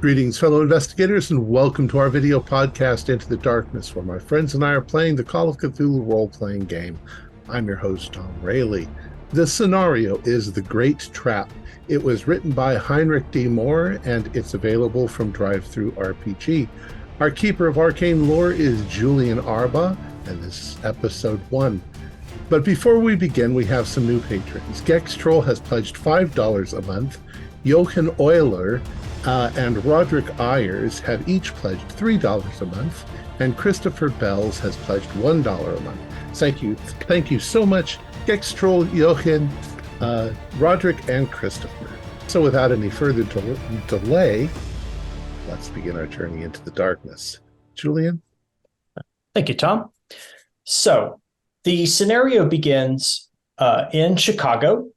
Greetings, fellow investigators, and welcome to our video podcast, Into the Darkness, where my friends and I are playing the Call of Cthulhu role-playing game. I'm your host, Thom Raley. The scenario is The Great Trap. It was written by Heinrich D. Moore, and it's available from Drive-Thru RPG. Our keeper of arcane lore is Julian Arbaugh, and this is episode 1. But before we begin, we have some new patrons. Gex Troll has pledged $5 a month. Jochen Euler and Roderick Ayers have each pledged $3 a month, and Christopher Bells has pledged $1 a month. Thank you so much, Gex Troll, Jochen, Roderick, and Christopher. So without any further delay, let's begin our journey into the darkness. Julian? Thank you, Thom. So the scenario begins in Chicago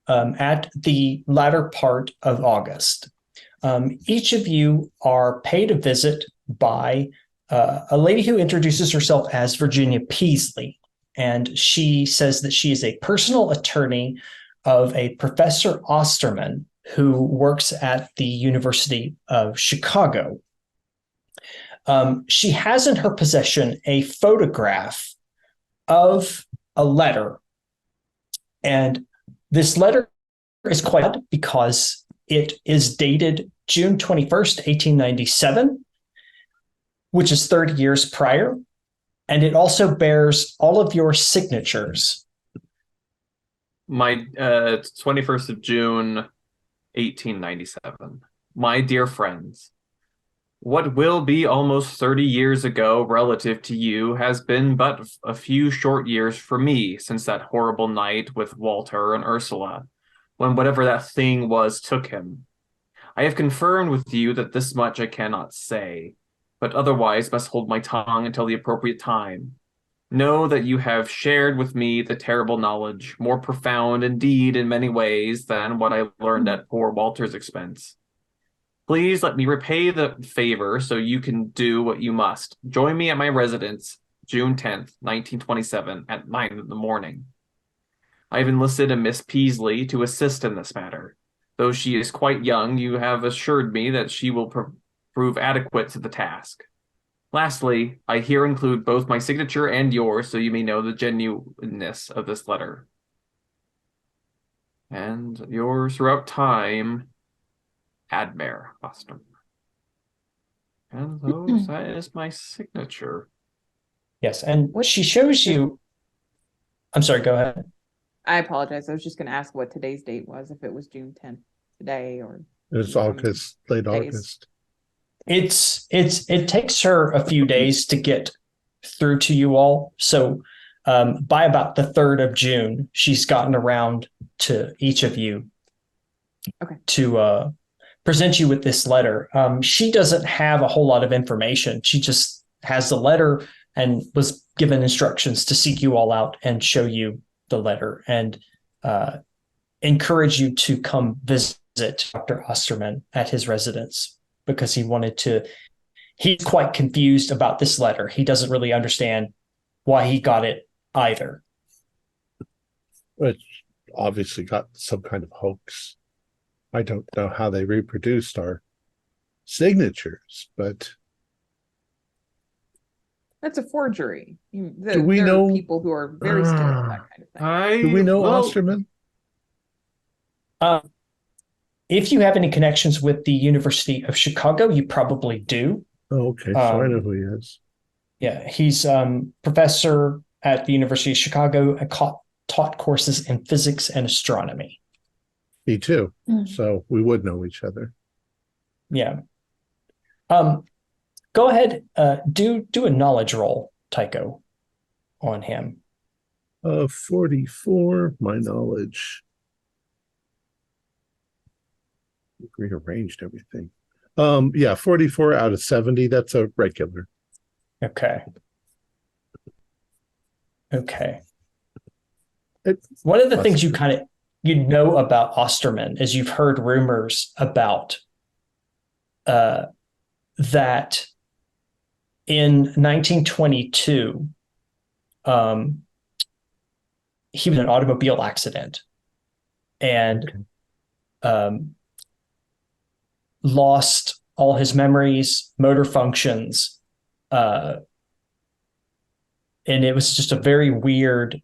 at the latter part of August. Each of you are paid a visit by a lady who introduces herself as Virginia Peasley, and she says that she is a personal attorney of a Professor Osterman who works at the University of Chicago. She has in her possession a photograph of a letter, and this letter is quite odd because it is dated June 21st, 1897, which is 30 years prior, and it also bears all of your signatures. My 21st of June, 1897. My dear friends, what will be almost 30 years ago relative to you has been but a few short years for me since that horrible night with Walter and Ursula, when whatever that thing was took him. I have confirmed with you that this much I cannot say, but otherwise must hold my tongue until the appropriate time. Know that you have shared with me the terrible knowledge, more profound indeed in many ways than what I learned at poor Walter's expense. Please let me repay the favor so you can do what you must. Join me at my residence, June 10th, 1927, at 9 in the morning. I have enlisted a Miss Peasley to assist in this matter. Though she is quite young, you have assured me that she will prove adequate to the task. Lastly, I here include both my signature and yours so you may know the genuineness of this letter. And yours throughout time, Admire Osterman. And that is my signature. Yes, and she shows you... I'm sorry, go ahead. I apologize. I was just going to ask what today's date was, if it was June 10th today or... It's August, late August. It takes her a few days to get through to you all. So by about the 3rd of June, she's gotten around to each of you to present you with this letter. She doesn't have a whole lot of information. She just has the letter and was given instructions to seek you all out and show you the letter and encourage you to come visit Dr. Osterman at his residence because he's quite confused about this letter. He doesn't really understand why he got it either. Which obviously got some kind of hoax. I don't know how they reproduced our signatures, but... That's a forgery. Do we know people who are very skilled at that kind of thing? Do we know Osterman? If you have any connections with the University of Chicago, you probably do. Oh, okay. So I know who he is. Yeah, he's professor at the University of Chicago and taught courses in physics and astronomy. Me too. So we would know each other. Yeah. Go ahead, do a knowledge roll, Tycho, on him. 44, my knowledge. Rearranged everything. 44 out of 70. That's a regular. Okay. One of the things you know about Osterman is you've heard rumors about that in 1922, he was in an automobile accident and lost all his memories, motor functions, and it was just a very weird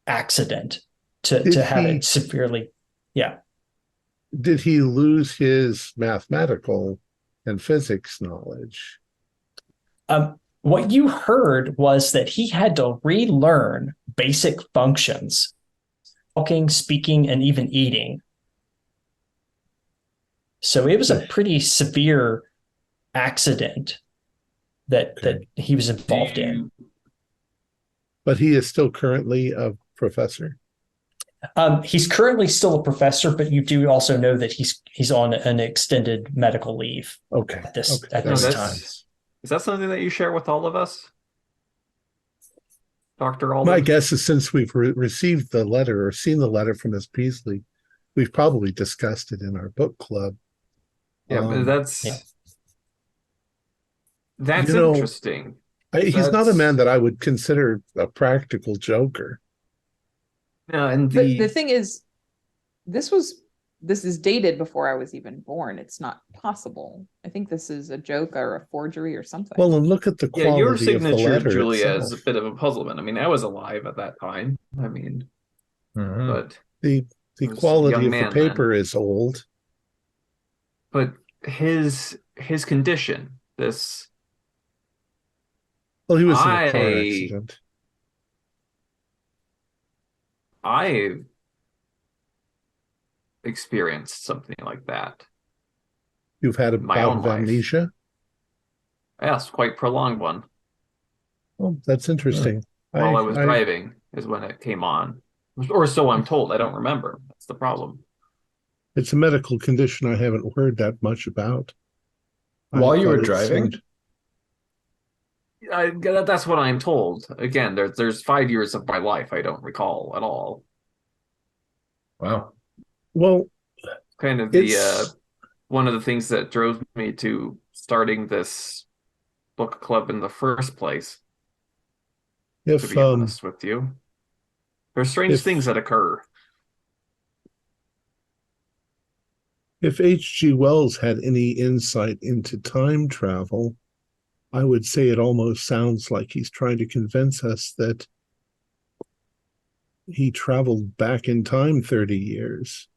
accident to have it severely. Yeah. Did he lose his mathematical and physics knowledge? What you heard was that he had to relearn basic functions, talking, speaking, and even eating. So it was a pretty severe accident that he was involved in. But he is still currently a professor. He's currently still a professor, but you do also know that he's on an extended medical leave. Okay. At this No, time. Is that something that you share with all of us, Dr. Alden? My guess is since we've received the letter or seen the letter from Miss Peasley, we've probably discussed it in our book club. Yeah, but that's interesting. He's not a man that I would consider a practical joker. And but the thing is, this is dated before I was even born. It's not possible. I think this is a joke or a forgery or something. Well, and look at the quality your of the signature, letter Julia, itself. is a bit of a puzzlement. I mean, I was alive at that time. I mean, but the quality of the paper is old. But his condition, this. Well, he was in a car accident. I experienced something like that. You've had a bout of amnesia? Yes, quite prolonged one. Oh, that's interesting. While I was driving is when it came on. Or so I'm told. I don't remember. That's the problem. It's a medical condition I haven't heard that much about. While you were driving? That's what I'm told. Again, there's 5 years of my life I don't recall at all. Wow. Well, kind of one of the things that drove me to starting this book club in the first place. To be honest with you, there's strange things that occur. If H.G. Wells had any insight into time travel, I would say it almost sounds like he's trying to convince us that he traveled back in time 30 years.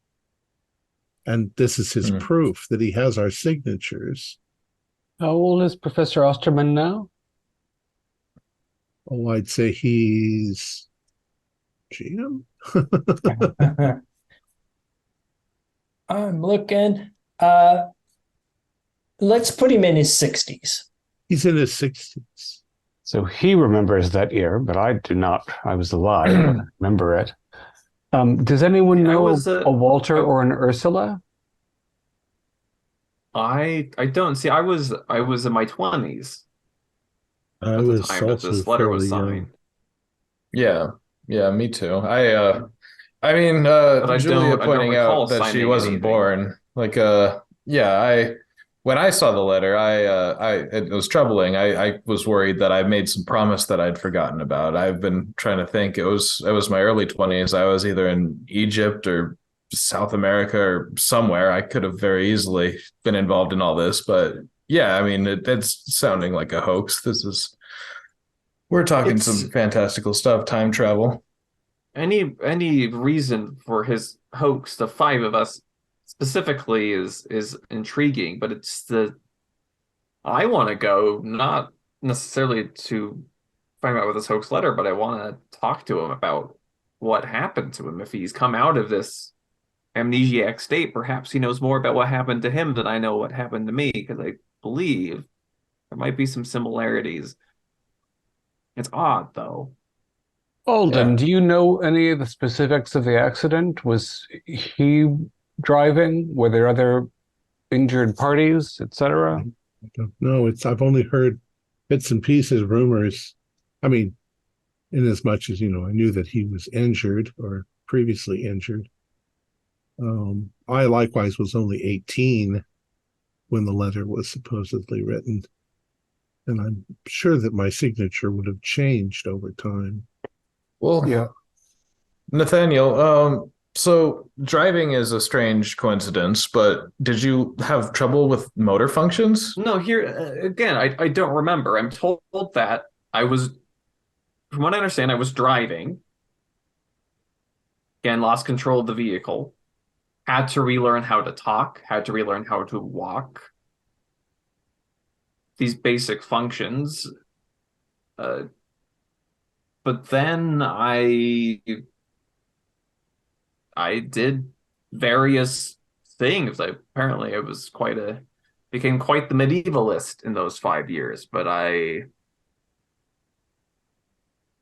And this is his proof that he has our signatures. How old is Professor Osterman now? Oh, I'd say he's GM. I'm looking. Let's put him in his 60s. He's in his 60s. So he remembers that year, but I do not. I was alive. I don't remember it. Does anyone know a Walter or an Ursula? I don't see. I was in my 20s. I was at the time that this letter was signed. Yeah, me too. I mean, Julia pointing out that she wasn't born. Like, when I saw the letter, it was troubling. I was worried that I made some promise that I'd forgotten about. I've been trying to think. It was my early 20s. I was either in Egypt or South America or somewhere. I could have very easily been involved in all this, but yeah, I mean, it's sounding like a hoax. We're talking some fantastical stuff, time travel. Any reason for his hoax, the 5 of us specifically, is intriguing, but it's I want to go, not necessarily to find out with this hoax letter, but I want to talk to him about what happened to him. If he's come out of this amnesiac state, perhaps he knows more about what happened to him than I know what happened to me, because I believe there might be some similarities. It's odd, though. Alden, do you know any of the specifics of the accident? Was he driving? Were there other injured parties, etc.? I don't know. I've only heard bits and pieces, rumors. I mean, in as much as, I knew that he was injured or previously injured. I likewise was only 18 when the letter was supposedly written. And I'm sure that my signature would have changed over time. Well, yeah. Nathaniel, So driving is a strange coincidence, but did you have trouble with motor functions? No, here again, I don't remember. I'm told that I was, from what I understand, I was driving. Again, lost control of the vehicle. Had to relearn how to talk, had to relearn how to walk. These basic functions. But then I did various things. Apparently I was became quite the medievalist in those 5 years, but I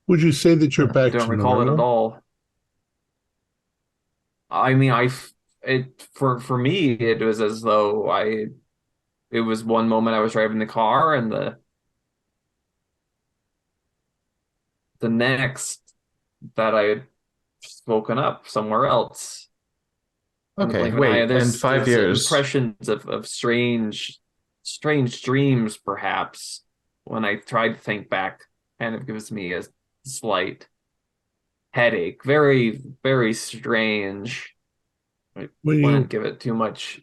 Would you say that you're back don't to recall it at normal? all. I mean, for me, it was as though it was one moment I was driving the car, and the next that I had woken up somewhere else. Okay, wait, in 5 years. Impressions of strange dreams, perhaps. When I tried to think back, kind of gives me a slight headache. Very, very strange. I wouldn't give it too much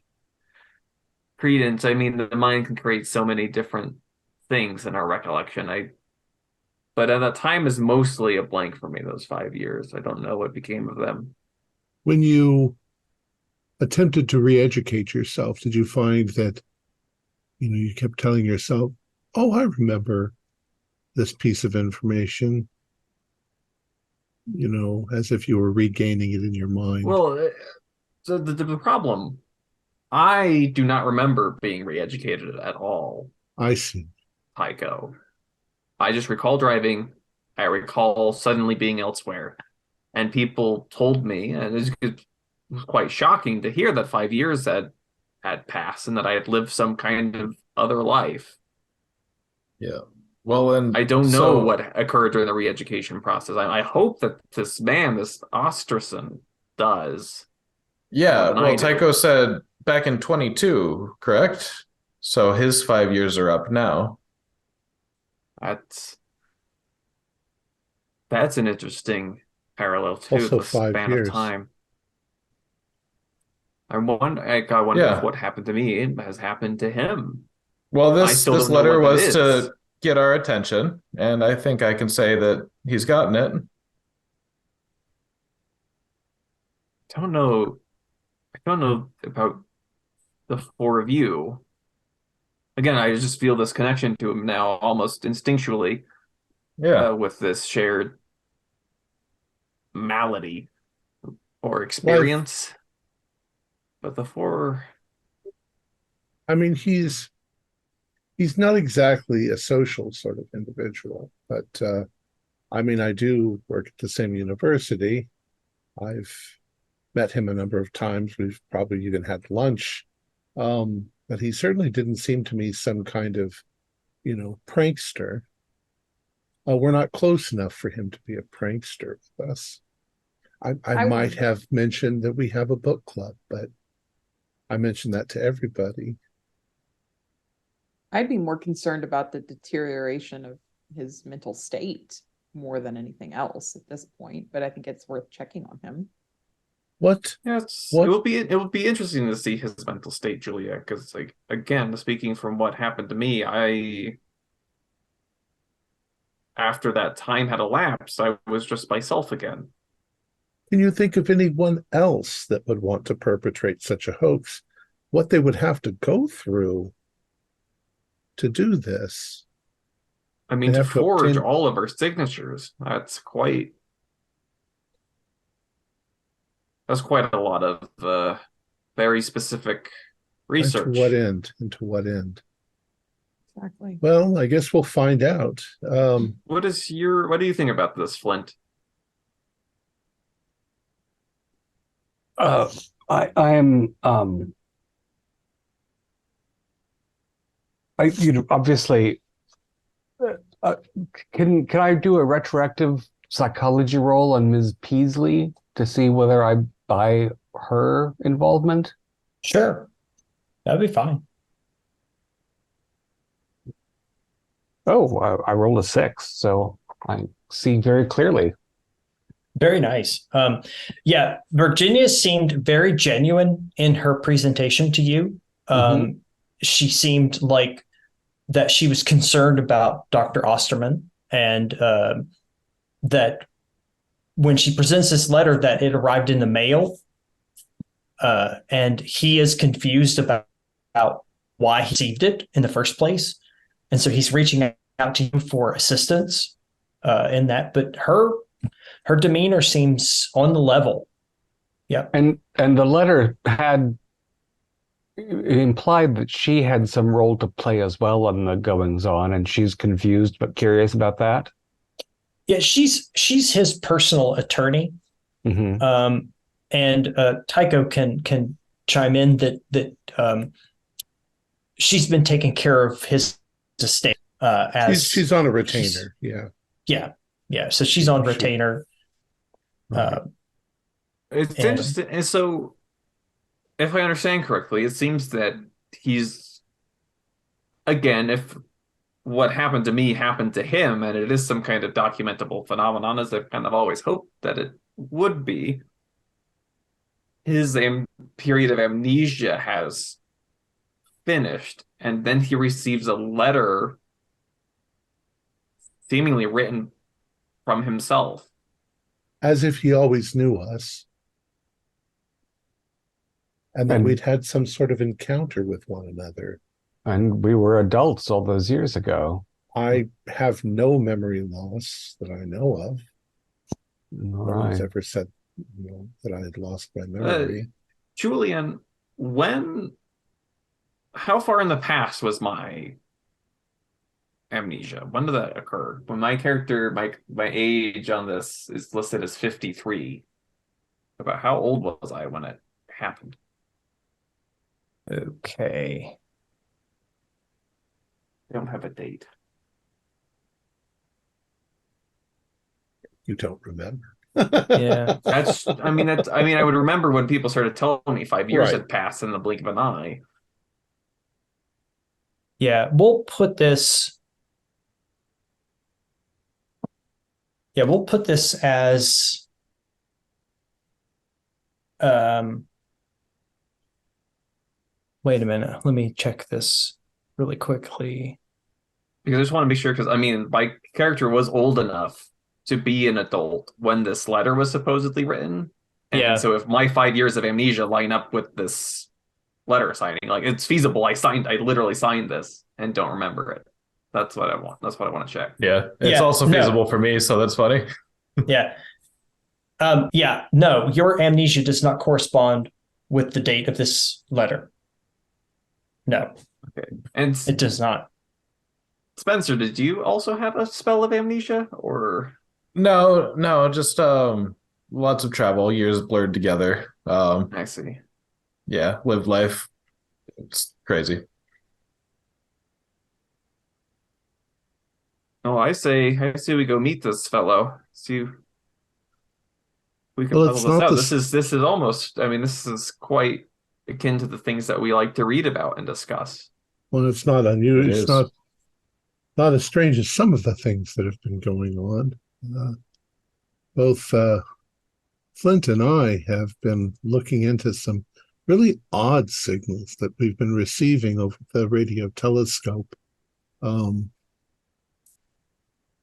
credence. I mean, the mind can create so many different things in our recollection. But at that time is mostly a blank for me, those 5 years. I don't know what became of them. When you attempted to re-educate yourself, did you find that, you kept telling yourself, oh, I remember this piece of information, as if you were regaining it in your mind? Well, so the problem, I do not remember being re-educated at all. I see. Tycho. I just recall driving. I recall suddenly being elsewhere. And people told me, and it was quite shocking to hear that 5 years had passed and that I had lived some kind of other life. Yeah. Well, and I don't know what occurred during the re-education process. I hope that this Osterson, does. Yeah, well, Tycho said back in 22, correct? So his 5 years are up now. That's an interesting parallel too. Also the 5 span years. Of time. I wonder if what happened to me has happened to him. Well, this letter was to get our attention, and I think I can say that he's gotten it. I don't know about the four of you. Again, I just feel this connection to him now almost instinctually. Yeah. With this shared malady or experience. But the four, I mean, he's not exactly a social sort of individual, but I mean, I do work at the same university. I've met him a number of times. We've probably even had lunch. But he certainly didn't seem to me some kind of, prankster. We're not close enough for him to be a prankster with us. I might have mentioned that we have a book club, but I mentioned that to everybody. I'd be more concerned about the deterioration of his mental state more than anything else at this point, but I think it's worth checking on him. What? Yes, it will be interesting to see his mental state, Julia, because again, speaking from what happened to me, after that time had elapsed, I was just myself again. Can you think of anyone else that would want to perpetrate such a hoax? What they would have to go through to do this? I mean, to forge all of our signatures, that's quite a lot of very specific research. And to what end? And to what end? Exactly. Well, I guess we'll find out. What do you think about this, Flint? I am obviously can I do a retroactive psychology roll on Ms. Peasley to see whether I buy her involvement? Sure. That'd be fine. Oh, I rolled a 6, so I see very clearly. Very nice. Yeah, Virginia seemed very genuine in her presentation to you. She seemed like that she was concerned about Dr. Osterman, and that when she presents this letter, that it arrived in the mail, and he is confused about why he received it in the first place. And so he's reaching out to you for assistance in that. But her demeanor seems on the level. Yeah. And the letter had implied that she had some role to play as well in the goings on, and she's confused but curious about that. Yeah, she's his personal attorney. And Tycho can chime in that she's been taking care of his estate as she's on a retainer. Yeah. So she's on retainer. It's interesting. And so, if I understand correctly, it seems that he's, again, if what happened to me happened to him, and it is some kind of documentable phenomenon, as I've kind of always hoped that it would be, his period of amnesia has finished, and then he receives a letter seemingly written from himself. As if he always knew us. And that we'd had some sort of encounter with one another. And we were adults all those years ago. I have no memory loss that I know of. No one's ever said that I had lost my memory. Julian, how far in the past was my amnesia? When did that occur? When my character, my age on this is listed as 53. About how old was I when it happened? Okay. I don't have a date. You don't remember. Yeah. I would remember when people started telling me 5 years had passed in the blink of an eye. Yeah, we'll put this as wait a minute. Let me check this really quickly. Because I just want to be sure, because my character was old enough to be an adult when this letter was supposedly written. And so if my 5 years of amnesia line up with this letter signing, like, it's feasible. I literally signed this and don't remember it. That's what I want. That's what I want to check. Yeah. It's also feasible for me, so that's funny. Yeah. No, your amnesia does not correspond with the date of this letter. No. Okay. And it does not. Spencer, did you also have a spell of amnesia, or? No, just lots of travel, years blurred together. I see. Yeah, lived life. It's crazy. Oh, I say we go meet this fellow. See if we can puzzle this out. This is almost, this is quite akin to the things that we like to read about and discuss. Well, it's not unusual. It's not as strange as some of the things that have been going on. Both Flint and I have been looking into some really odd signals that we've been receiving over the radio telescope.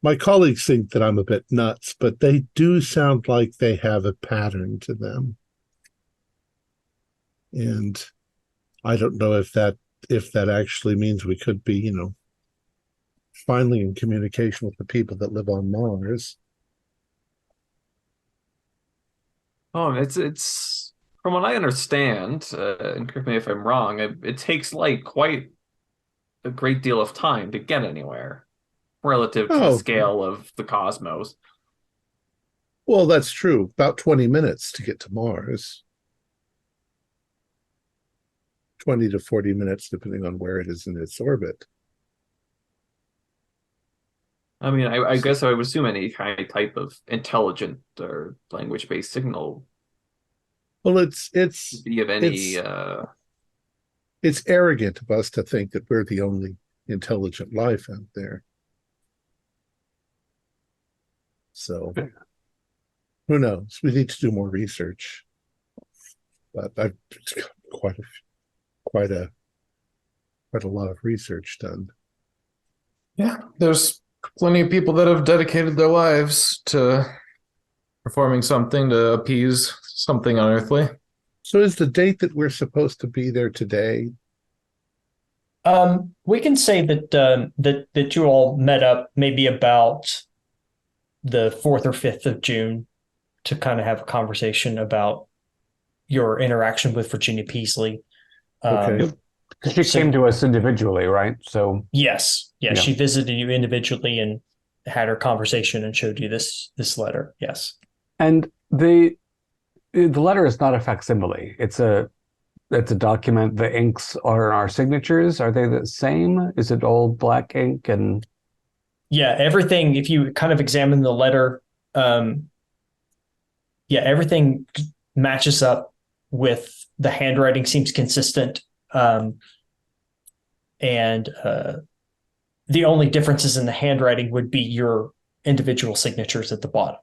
My colleagues think that I'm a bit nuts, but they do sound like they have a pattern to them. And I don't know if that actually means we could be, finally in communication with the people that live on Mars. Oh, it's from what I understand, and correct me if I'm wrong, it takes light quite a great deal of time to get anywhere relative to the scale of the cosmos. Well, that's true. About 20 minutes to get to Mars. 20 to 40 minutes, depending on where it is in its orbit. I guess I would assume any kind of type of intelligent or language-based signal. Well, it's be of any. It's arrogant of us to think that we're the only intelligent life out there. So, Who knows? We need to do more research. But I've got quite a lot of research done. Yeah, there's plenty of people that have dedicated their lives to performing something to appease something unearthly. So is the date that we're supposed to be there today? We can say that you all met up maybe about the 4th or 5th of June to kind of have a conversation about your interaction with Virginia Peasley. Okay. She came to us individually, right? So yes, yeah, she visited you individually and had her conversation and showed you this letter. Yes, and the letter is not a facsimile. It's a document. The inks are our signatures. Are they the same? Is it all black ink? And yeah, everything. If you kind of examine the letter, everything matches up with the handwriting. Seems consistent. And the only differences in the handwriting would be your individual signatures at the bottom.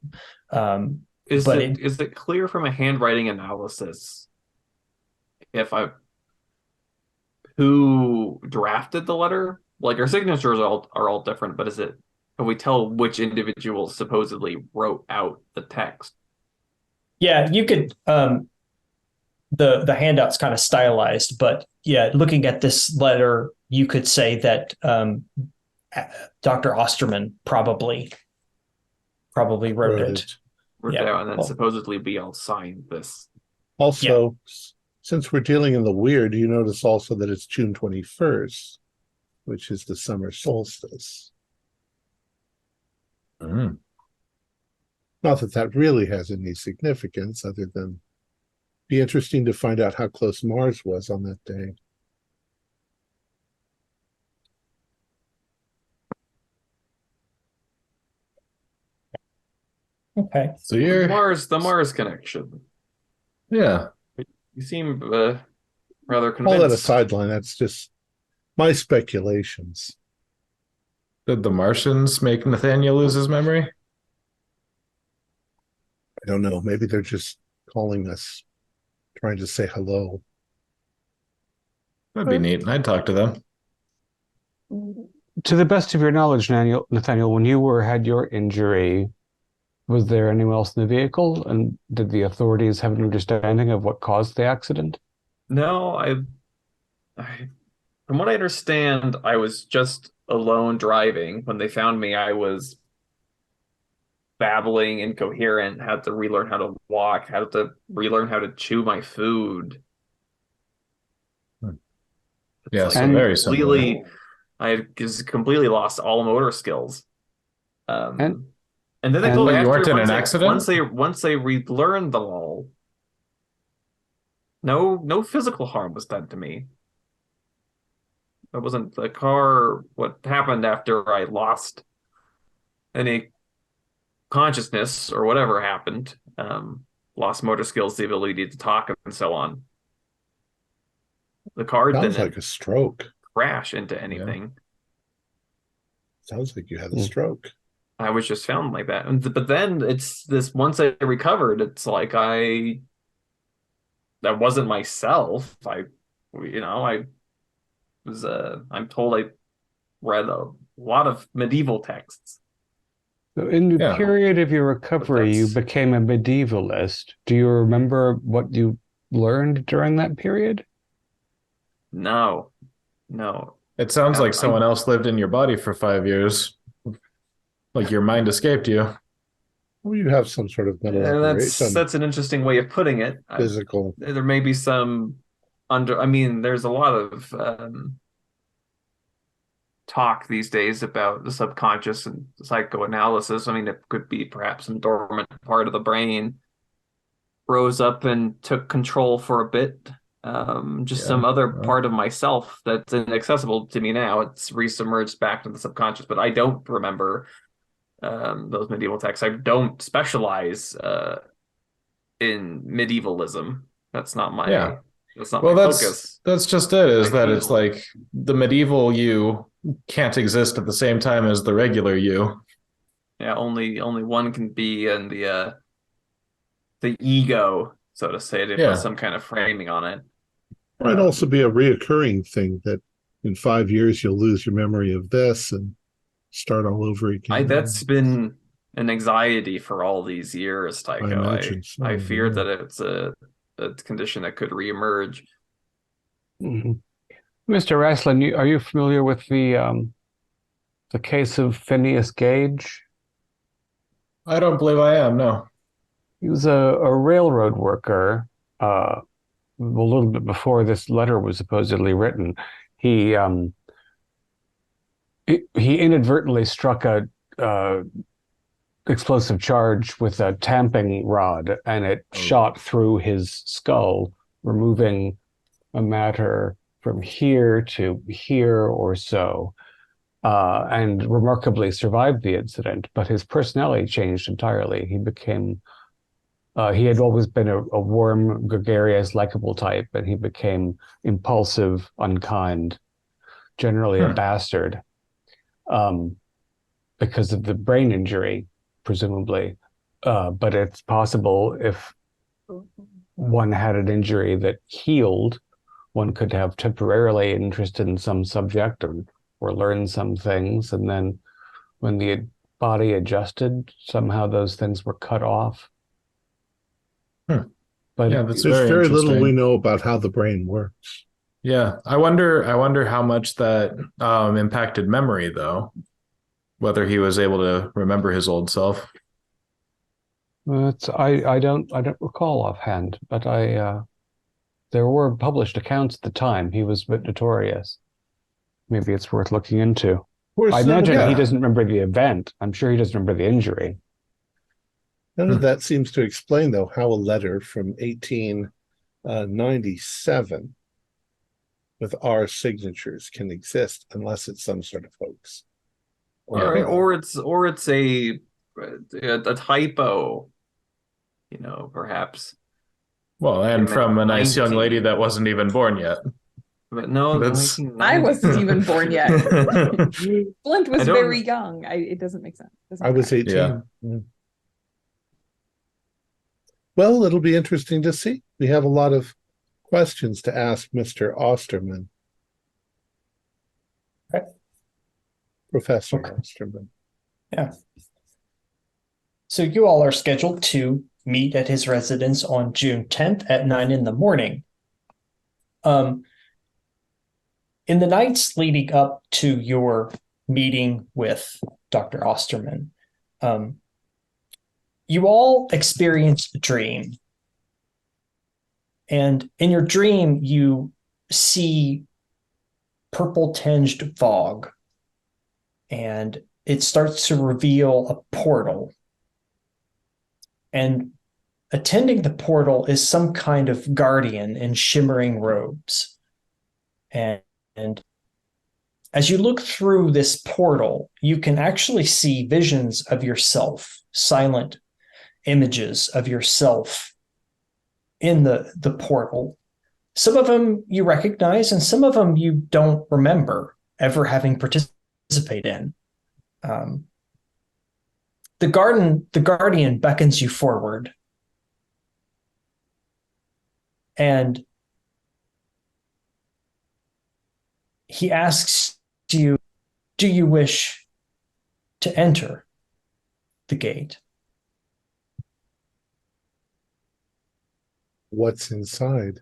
Is it clear from a handwriting analysis who drafted the letter? Like, our signatures are all different, but can we tell which individual supposedly wrote out the text? Yeah, you could. The handout's kind of stylized, but yeah, looking at this letter, you could say that Dr. Osterman probably wrote it. Wrote it out, and then supposedly we all signed this. Also, since we're dealing in the weird, you notice also that it's June 21st, which is the summer solstice. Mm. Not that really has any significance other than be interesting to find out how close Mars was on that day. Okay. So you're the Mars connection. Yeah. You seem rather convinced. All that a sideline. That's just my speculations. Did the Martians make Nathaniel lose his memory? I don't know. Maybe they're just calling us, trying to say hello. That'd be neat. I'd talk to them. To the best of your knowledge, Nathaniel, when you had your injury, was there anyone else in the vehicle? And did the authorities have an understanding of what caused the accident? No, from what I understand, I was just alone driving. When they found me, I was babbling, incoherent, had to relearn how to walk, had to relearn how to chew my food. Yeah, so very similar. I just completely lost all motor skills. And then they told me you weren't in an accident? Once they relearned them all, no physical harm was done to me. It wasn't the car. What happened after I lost any consciousness or whatever happened, lost motor skills, the ability to talk, and so on. The car Sounds didn't like a stroke. crash into anything. Yeah. Sounds like you had a stroke. I was just found like that. But then it's this, once I recovered, it's like that wasn't myself. I'm told I read a lot of medieval texts. So in the period of your recovery, you became a medievalist. Do you remember what you learned during that period? No. It sounds like someone else lived in your body for 5 years. Like your mind escaped you. Well, you have some sort of mental that's an interesting way of putting it. Physical. There may be some there's a lot of talk these days about the subconscious and psychoanalysis. It could be perhaps some dormant part of the brain rose up and took control for a bit. Some other part of myself that's inaccessible to me now. It's resubmerged back to the subconscious, but I don't remember those medieval texts. I don't specialize in medievalism. That's not my that's not my focus. That's just it, is that it's like the medieval you can't exist at the same time as the regular you. Yeah, only one can be in the the ego, so to say, to put some kind of framing on it. Might also be a reoccurring thing that in 5 years you'll lose your memory of this and start all over again. That's been an anxiety for all these years, Tycho. I fear that it's a condition that could reemerge. Mm-hmm. Mr. Raslin, are you familiar with the case of Phineas Gage? I don't believe I am, no. He was a railroad worker. A little bit before this letter was supposedly written, he inadvertently struck a explosive charge with a tamping rod, and it shot through his skull, removing a matter from here to here or so, and remarkably survived the incident. But his personality changed entirely. He became he had always been a warm, gregarious, likable type, and he became impulsive, unkind, generally a bastard, because of the brain injury, presumably. But it's possible if one had an injury that healed, one could have temporarily interested in some subject or learn some things, and then when the body adjusted, somehow those things were cut off. But yeah, there's very little we know about how the brain works. Yeah, I wonder how much that impacted memory, though. Whether he was able to remember his old self. I don't recall offhand, but there were published accounts at the time. He was a bit notorious. Maybe it's worth looking into. I imagine he doesn't remember the event. I'm sure he doesn't remember the injury. None of that seems to explain, though, how a letter from 1897 with our signatures can exist unless it's some sort of hoax. Or it's a typo, perhaps. Well, and from a nice young lady that wasn't even born yet. But no, I wasn't even born yet. Flint was very young. It doesn't make sense. I was 18. Yeah. Well, it'll be interesting to see. We have a lot of questions to ask Mr. Osterman. Okay. Professor Osterman. Yeah. So you all are scheduled to meet at his residence on June 10th at 9 a.m. In the nights leading up to your meeting with Dr. Osterman, you all experienced a dream. And in your dream, you see purple-tinged fog. And it starts to reveal a portal. And attending the portal is some kind of guardian in shimmering robes. And as you look through this portal, you can actually see visions of yourself, silent images of yourself in the portal. Some of them you recognize, and some of them you don't remember ever having participated in. The guardian beckons you forward, and he asks you, do you wish to enter the gate? What's inside?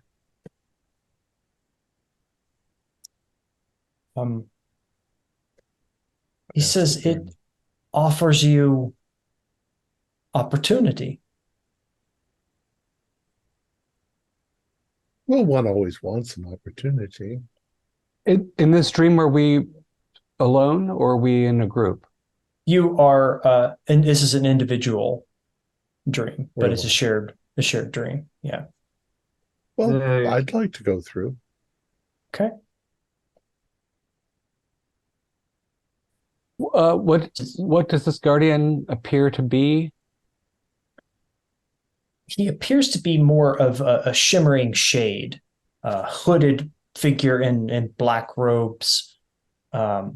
He says it offers you opportunity. Well, one always wants an opportunity. In this dream, are we alone or are we in a group? You are, and this is an individual dream, but it's a shared dream. Yeah. Well, I'd like to go through. Okay. What does this guardian appear to be? He appears to be more of a shimmering shade, hooded figure in black robes, but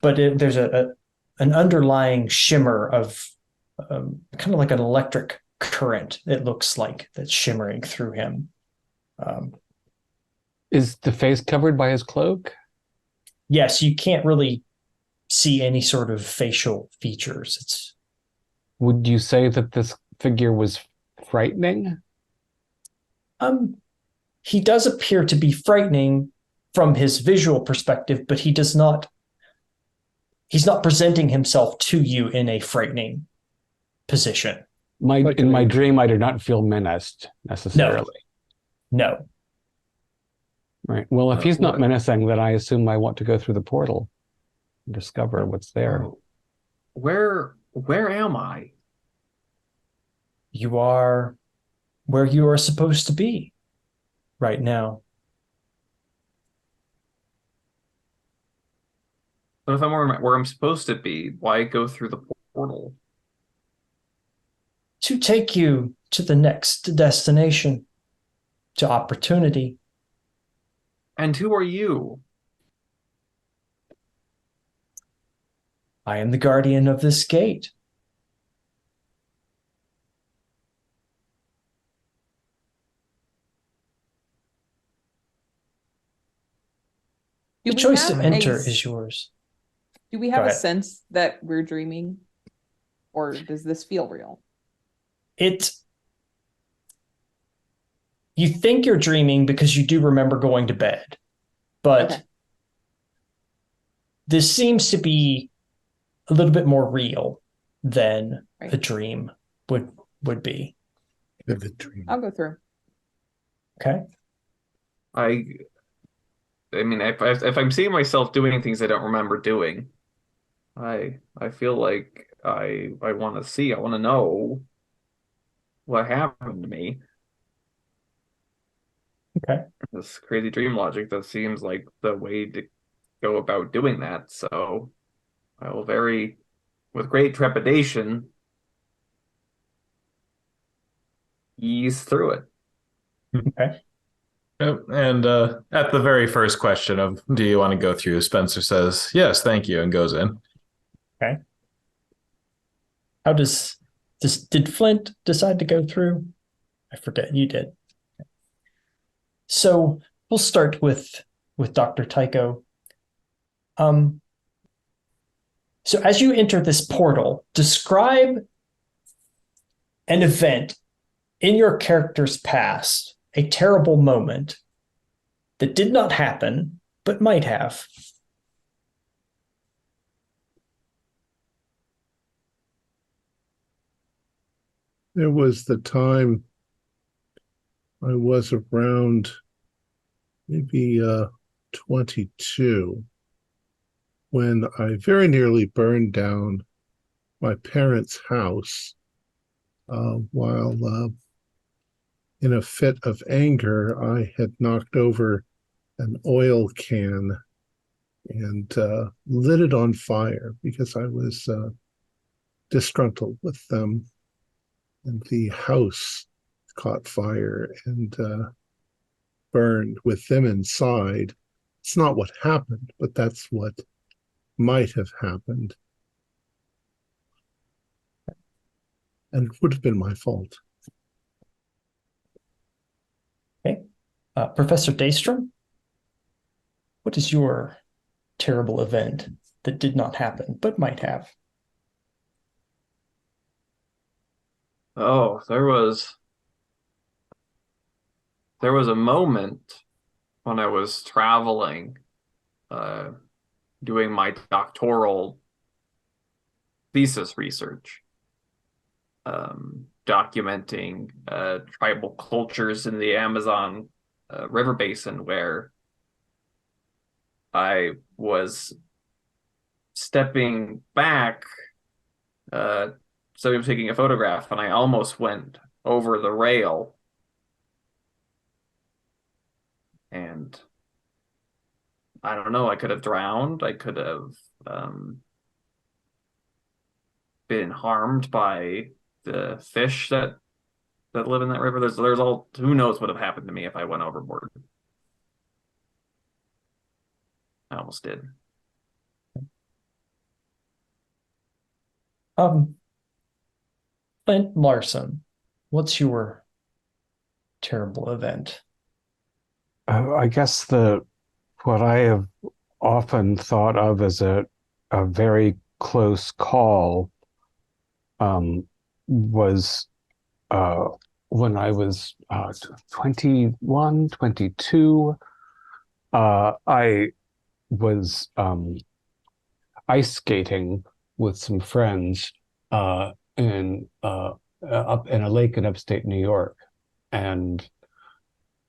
there's an underlying shimmer of kind of like an electric current, it looks like, that's shimmering through him. Is the face covered by his cloak? Yes, you can't really see any sort of facial features. Would you say that this figure was frightening? He does appear to be frightening from his visual perspective, but he's not presenting himself to you in a frightening position. In my dream, I did not feel menaced necessarily. No. Right. Well, if he's not menacing, then I assume I want to go through the portal and discover what's there. Where am I? You are where you are supposed to be right now. But if I'm where I'm supposed to be, why go through the portal? To take you to the next destination, to opportunity. And who are you? I am the guardian of this gate. The choice to enter is yours. Do we have a sense that we're dreaming? Or does this feel real? You think you're dreaming because you do remember going to bed. But this seems to be a little bit more real than a dream would be. Vivid dream. I'll go through. Okay. I mean, if I'm seeing myself doing things I don't remember doing, I feel like I want to see. I want to know what happened to me. Okay. This crazy dream logic that seems like the way to go about doing that. So I will with great trepidation, ease through it. Okay. And at the very first question of, do you want to go through? Spencer says, yes, thank you, and goes in. Okay. How did Flint decide to go through? I forget. You did. So we'll start with Dr. Tycho. So as you enter this portal, describe an event in your character's past, a terrible moment that did not happen, but might have. There was the time I was around maybe 22 when I very nearly burned down my parents' house while in a fit of anger, I had knocked over an oil can and lit it on fire because I was disgruntled with them. And the house caught fire and burned with them inside. It's not what happened, but that's what might have happened. And it would have been my fault. Okay. Professor Daystrom, what is your terrible event that did not happen, but might have? Oh, there was a moment when I was traveling, doing my doctoral thesis research, documenting tribal cultures in the Amazon river basin, where I was stepping back, so I was taking a photograph, and I almost went over the rail. And I don't know, I could have drowned. I could have been harmed by the fish that live in that river. There's all, who knows what would have happened to me if I went overboard. I almost did. Clint Larson, what's your terrible event? I guess what I have often thought of as a very close call was when I was 21, 22. I was ice skating with some friends in up in a lake in upstate New York, and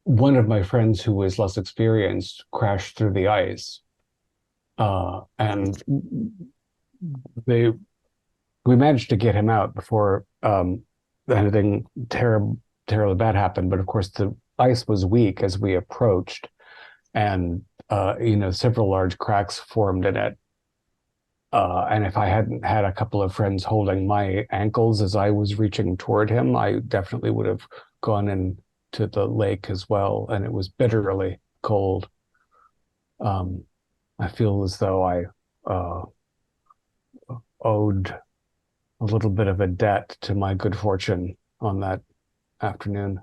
one of my friends who was less experienced crashed through the ice, and we managed to get him out before anything terribly bad happened. But of course, the ice was weak as we approached, and several large cracks formed in it. And if I hadn't had a couple of friends holding my ankles as I was reaching toward him, I definitely would have gone into the lake as well. And it was bitterly cold. I feel as though I owed a little bit of a debt to my good fortune on that afternoon.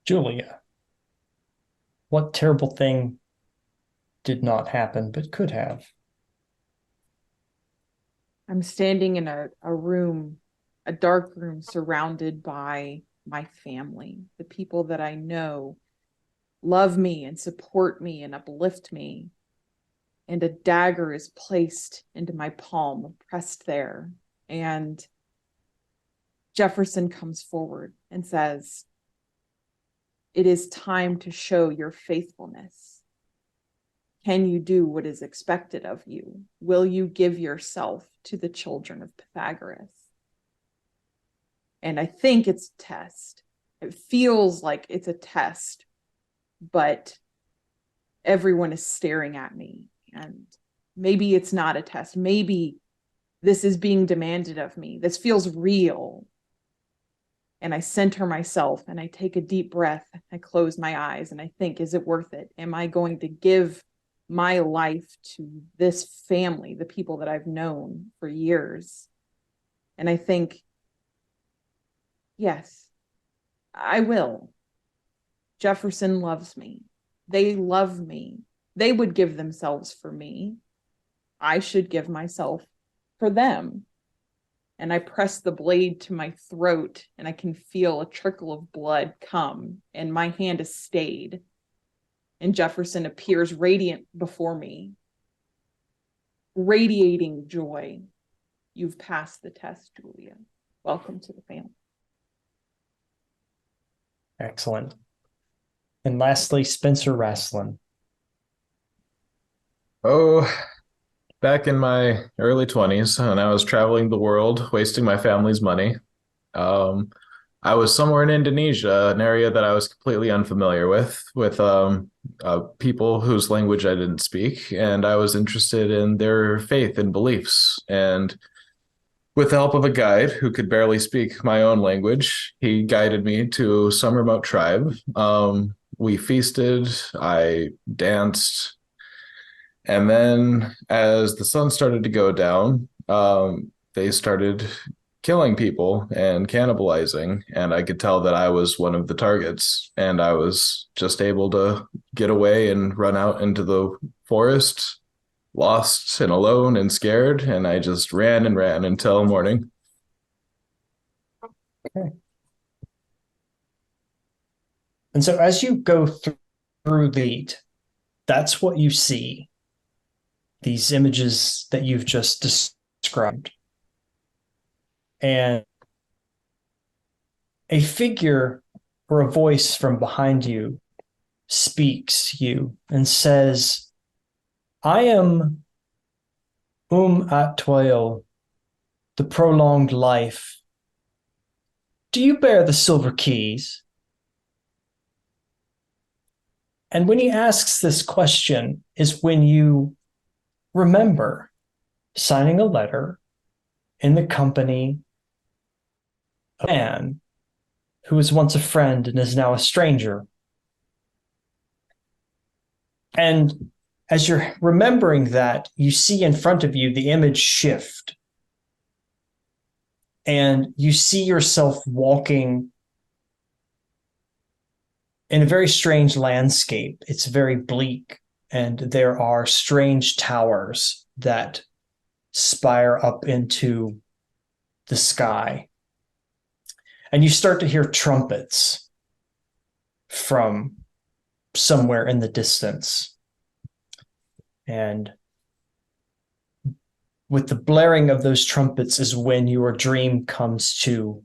Julia, what terrible thing did not happen but could have? I'm standing in a room, a dark room, surrounded by my family, the people that I know love me and support me and uplift me. And a dagger is placed into my palm, pressed there. And Jefferson comes forward and says, "It is time to show your faithfulness. Can you do what is expected of you? Will you give yourself to the children of Pythagoras?" And I think it's a test. It feels like it's a test, but everyone is staring at me. And maybe it's not a test. Maybe this is being demanded of me. This feels real. And I center myself and I take a deep breath. I close my eyes and I think, is it worth it? Am I going to give my life to this family, the people that I've known for years? And I think, yes, I will. Jefferson loves me. They love me. They would give themselves for me. I should give myself for them. And I press the blade to my throat and I can feel a trickle of blood come and my hand is stayed. And Jefferson appears radiant before me, radiating joy. You've passed the test, Julia. Welcome to the family. Excellent. And lastly, Spencer Rasslin. Oh, back in my early 20s, when I was traveling the world, wasting my family's money, I was somewhere in Indonesia, an area that I was completely unfamiliar with people whose language I didn't speak, and I was interested in their faith and beliefs. And with the help of a guide who could barely speak my own language, he guided me to some remote tribe. We feasted, I danced. And then as the sun started to go down, they started killing people and cannibalizing. And I could tell that I was one of the targets. And I was just able to get away and run out into the forest, lost and alone and scared. And I just ran and ran until morning. Okay. And so as you go through that's what you see. These images that you've just described. And a figure or a voice from behind you speaks you and says, "I am Atwell, the prolonged life. Do you bear the silver keys?" And when he asks this question is when you remember signing a letter in the company of a man who was once a friend and is now a stranger. And as you're remembering that, you see in front of you the image shift. and you see yourself walking in a very strange landscape. It's very bleak, and there are strange towers that spire up into the sky. And you start to hear trumpets from somewhere in the distance. And with the blaring of those trumpets is when your dream comes to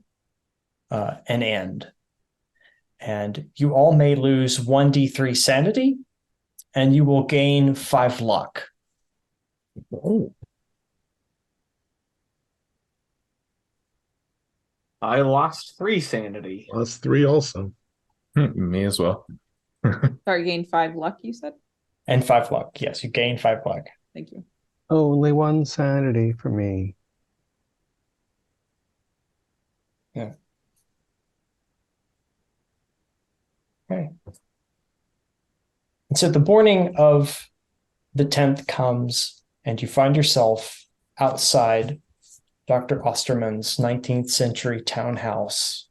an end. And you all may lose 1d3 sanity, and you will gain 5 luck. Oh. I lost 3 sanity. Lost 3 also. Me as well. Sorry, gain 5 luck, you said? And 5 luck. Yes, you gain 5 luck. Thank you. Only 1 sanity for me. Yeah. Okay. And so the morning of the 10th comes, and you find yourself outside Dr. Osterman's 19th century townhouse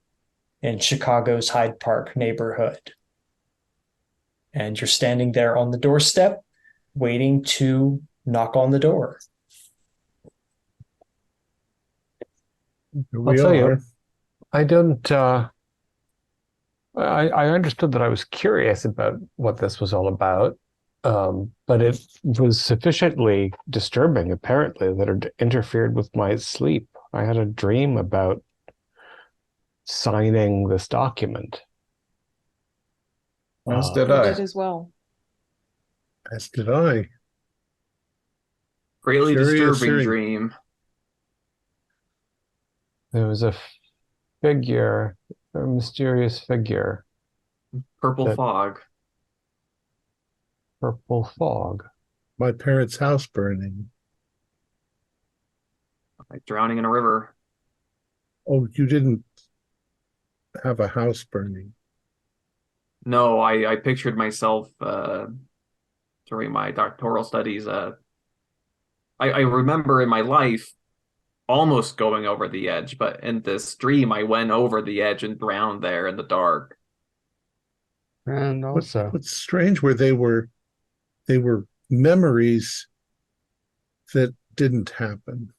in Chicago's Hyde Park neighborhood. And you're standing there on the doorstep, waiting to knock on the door. Here I'll tell you, are. I don't. I understood that I was curious about what this was all about, but it was sufficiently disturbing, apparently, that it interfered with my sleep. I had a dream about signing this document. As did I I. did as well. As did I. Greatly Curious disturbing hearing. dream. There was a figure, a mysterious figure, Purple That- fog. purple fog. My parents' house burning. Like drowning in a river. Oh, you didn't have a house burning. No, I pictured myself during my doctoral studies. I remember in my life almost going over the edge, but in this dream I went over the edge and drowned there in the dark. And also, What's strange were they were memories that didn't happen.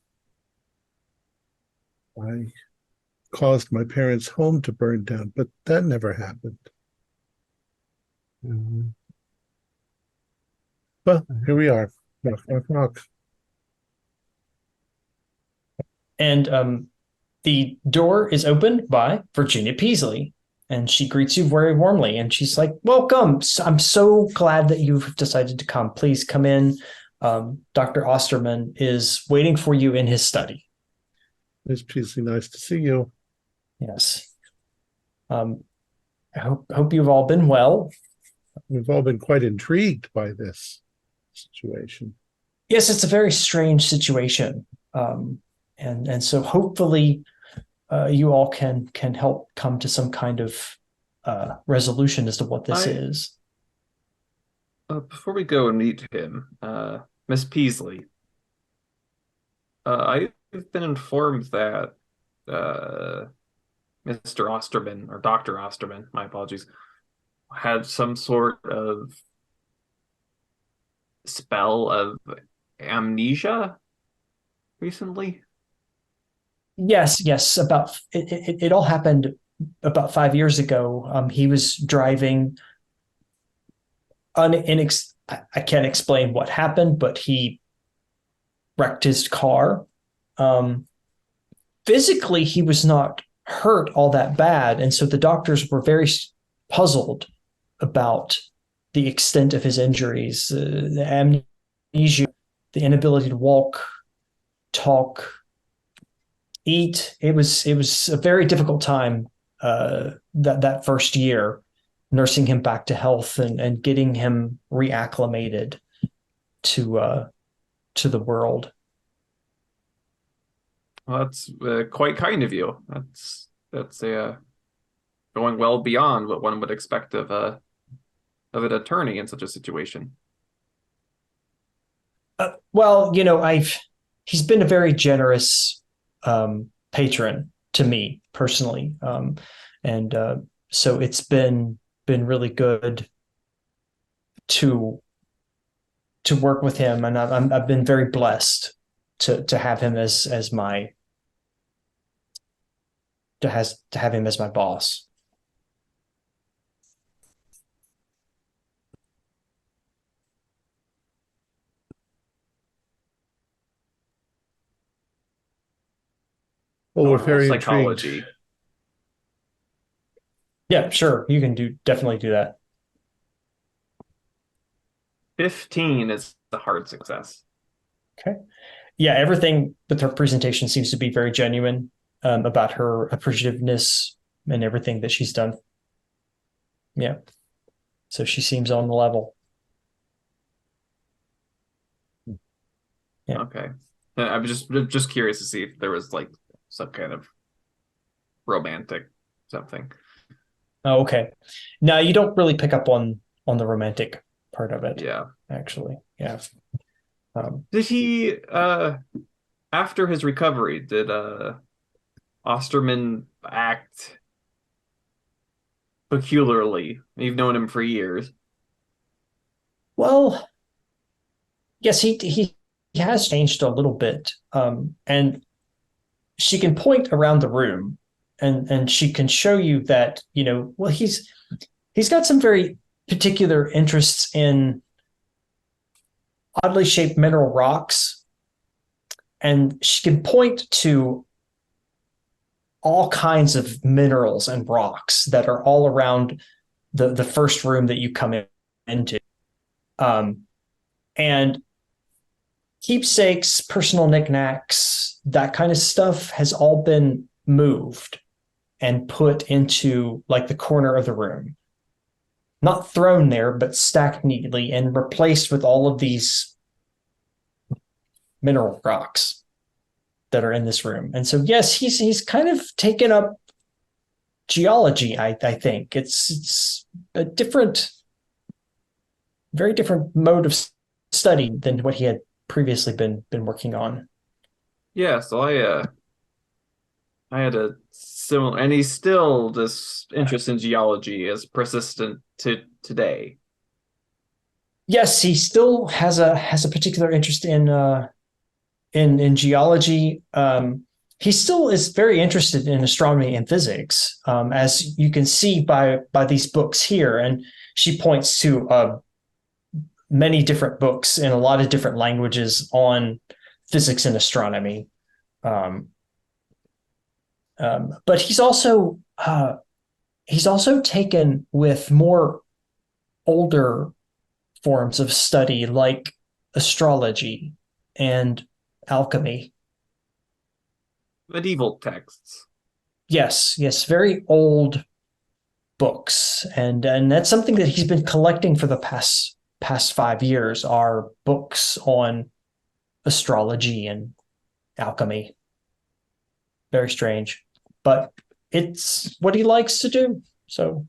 I caused my parents' home to burn down, but that never happened. But here we are. Knock, knock, knock. And the door is opened by Virginia Peasley, and she greets you very warmly. And she's like, "Welcome. I'm so glad that you've decided to come. Please come in. Dr. Osterman is waiting for you in his study." Miss Peasley, nice to see you. Yes. I hope you've all been well. We've all been quite intrigued by this situation. Yes, it's a very strange situation. And so hopefully you all can help come to some kind of resolution as to what this is. Before we go and meet him, Miss Peasley, I've been informed that Mr. Osterman, or Dr. Osterman, my apologies, had some sort of spell of amnesia recently. Yes. About it all happened about 5 years ago. He was driving. I can't explain what happened, but he wrecked his car. Physically, he was not hurt all that bad, and so the doctors were very puzzled about the extent of his injuries, the amnesia, the inability to walk, talk, eat. It was a very difficult time that first year, nursing him back to health and getting him reacclimated to the world. Well, that's quite kind of you. That's going well beyond what one would expect of an attorney in such a situation. Well, he's been a very generous patron to me personally. So it's been really good to work with him, and I've been very blessed to have him as my to have him as my boss. Well, we're very psychology. Intrigued. Yeah, sure. You can definitely do that. 15 is a hard success. Okay. Yeah, everything with her presentation seems to be very genuine about her appreciativeness and everything that she's done. Yeah. So she seems on the level. Yeah. Okay. I'm just curious to see if there was like some kind of romantic something. Oh, okay. No, you don't really pick up on the romantic part of it. Yeah. Actually. Yeah. Did he after his recovery, did Osterman act peculiarly? You've known him for years. Well, yes, he has changed a little bit. And she can point around the room and she can show you that, well, he's got some very particular interests in oddly shaped mineral rocks. And she can point to all kinds of minerals and rocks that are all around the first room that you come into. And keepsakes, personal knickknacks, that kind of stuff has all been moved and put into like the corner of the room. Not thrown there, but stacked neatly and replaced with all of these mineral rocks that are in this room. And so, yes, he's kind of taken up geology. I think it's a very different mode of study than what he had previously been working on. Yeah, so I had a similar, and he's still, this interest in geology is persistent to today. Yes, he still has a particular interest in geology. He still is very interested in astronomy and physics, as you can see by these books here. And she points to many different books in a lot of different languages on physics and astronomy. But he's also taken with more older forms of study like astrology and alchemy. Medieval texts. Yes, very old books, and that's something that he's been collecting for the past 5 years, are books on astrology and alchemy. Very strange, but it's what he likes to do. So,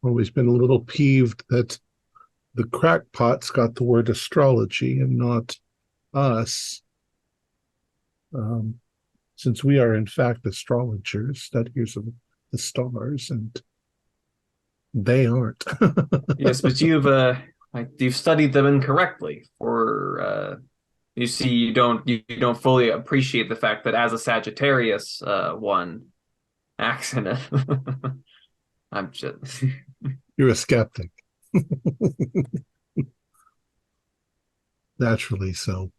always been a little peeved that the crackpots got the word astrology and not us. Since we are in fact astrologers, studiers of the stars, and they aren't. Yes, but you've studied them incorrectly. Or you see, you don't fully appreciate the fact that as a Sagittarius one acts in it. I'm just. You're a skeptic. Naturally so.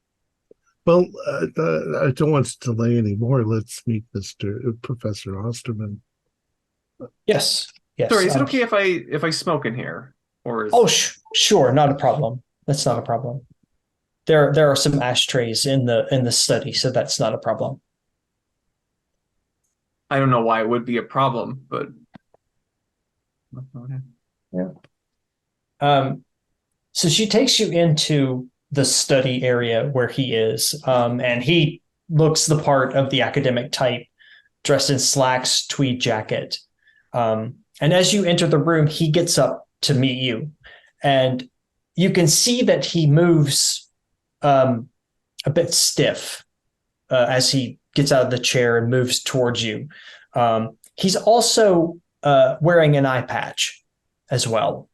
Well, I don't want to delay anymore. Let's meet Professor Osterman. Yes. Sorry, is it okay if I smoke in here? Or is... Oh, sure, not a problem. That's not a problem. There are some ashtrays in the study, so that's not a problem. I don't know why it would be a problem, but yeah. So she takes you into the study area where he is, and he looks the part of the academic type, dressed in slacks, tweed jacket. And as you enter the room, he gets up to meet you, and you can see that he moves a bit stiff. as he gets out of the chair and moves towards you. He's also wearing an eye patch as well.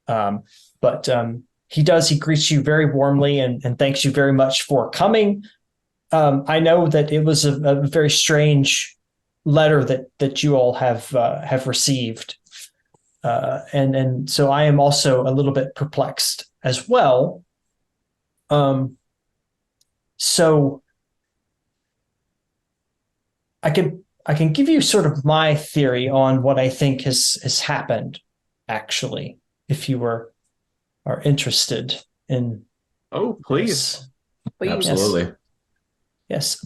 But he greets you very warmly and thanks you very much for coming. I know that it was a very strange letter that you all have received. And so I am also a little bit perplexed as well. So I can give you sort of my theory on what I think has happened, actually, if you are interested in. Oh, please. Please. Absolutely. Yes.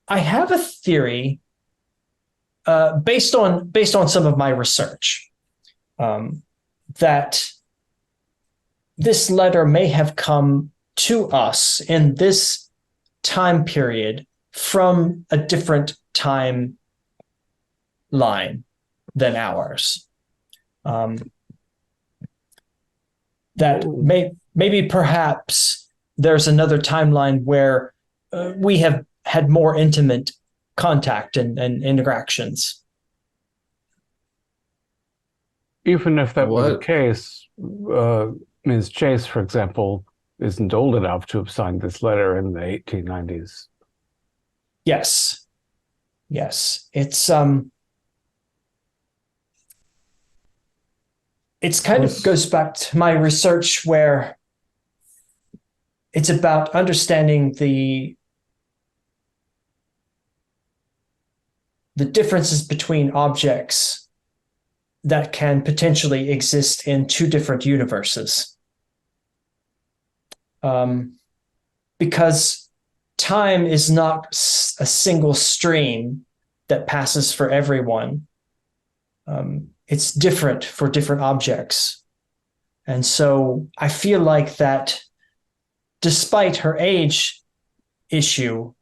I have a theory based on some of my research that this letter may have come to us in this time period from a different time line than ours. That maybe perhaps there's another timeline where we have had more intimate contact and interactions. Even if that were the case, Ms. Chase, for example, isn't old enough to have signed this letter in the 1890s. Yes. It's kind of goes back to my research where it's about understanding the differences between objects that can potentially exist in two different universes. Because time is not a single stream that passes for everyone. It's different for different objects. And so I feel like that despite her age issue,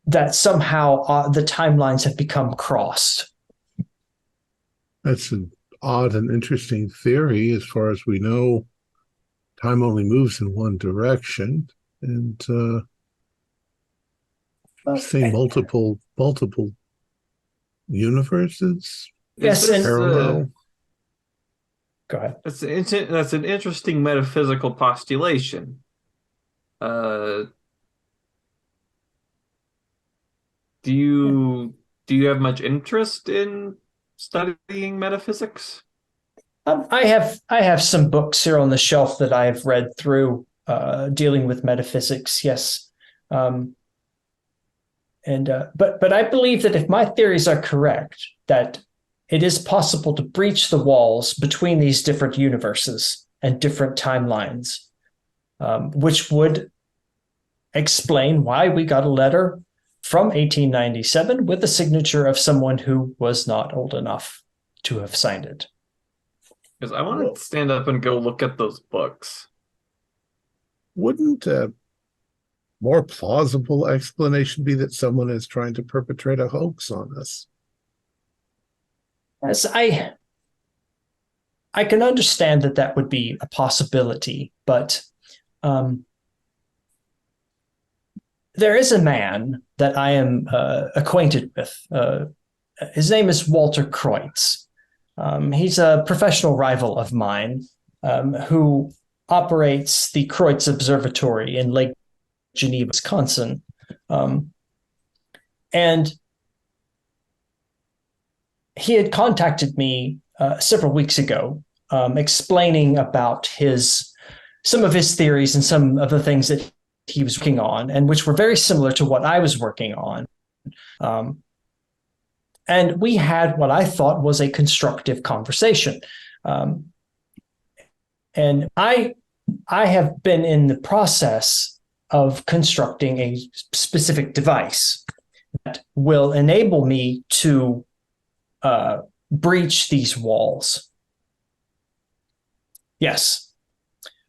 that somehow the timelines have become crossed. That's an odd and interesting theory. As far as we know, time only moves in one direction, and seeing multiple universes. Yes, and parallel. Go ahead. That's an interesting metaphysical postulation. Do you have much interest in studying metaphysics? I have some books here on the shelf that I have read through dealing with metaphysics. Yes, but I believe that if my theories are correct, that it is possible to breach the walls between these different universes and different timelines, which would explain why we got a letter from 1897 with the signature of someone who was not old enough to have signed it. Because I want to stand up and go look at those books. Wouldn't a more plausible explanation be that someone is trying to perpetrate a hoax on us? Yes, I can understand that would be a possibility, but there is a man that I am acquainted with. His name is Walter Kreutz. He's a professional rival of mine who operates the Kreutz Observatory in Lake Geneva, Wisconsin. And he had contacted me several weeks ago explaining about some of his theories and some of the things that he was working on, and which were very similar to what I was working on. And we had what I thought was a constructive conversation. And I have been in the process of constructing a specific device that will enable me to breach these walls. Yes.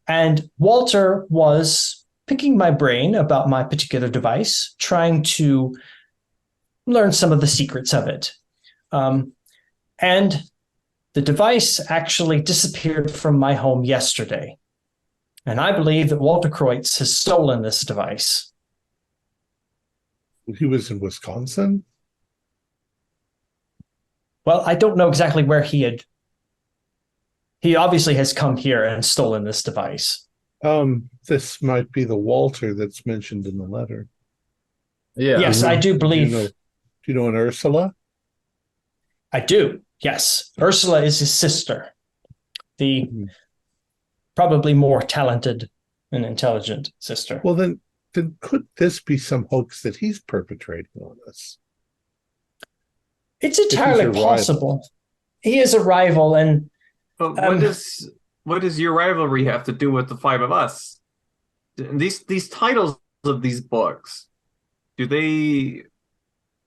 And Walter was picking my brain about my particular device, trying to learn some of the secrets of it. And the device actually disappeared from my home yesterday. And I believe that Walter Kreutz has stolen this device. He was in Wisconsin? Well, I don't know exactly where he obviously has come here and stolen this device. This might be the Walter that's mentioned in the letter. Yeah. Yes, I do believe. Do you know an Ursula? I do. Yes. Ursula is his sister. The probably more talented and intelligent sister. Well, then could this be some hoax that he's perpetrating on us? It's entirely possible. He is a rival, and but what does your rivalry have to do with the five of us? These titles of these books, do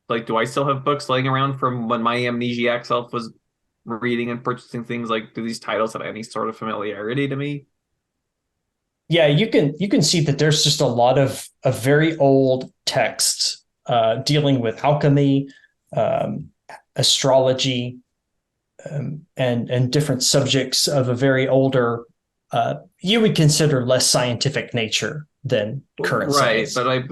I still have books laying around from when my amnesiac self was reading and purchasing things? Like, do these titles have any sort of familiarity to me? Yeah, you can see that there's just a lot of very old texts dealing with alchemy, astrology, and different subjects of a very older, you would consider less scientific nature than current science. But I've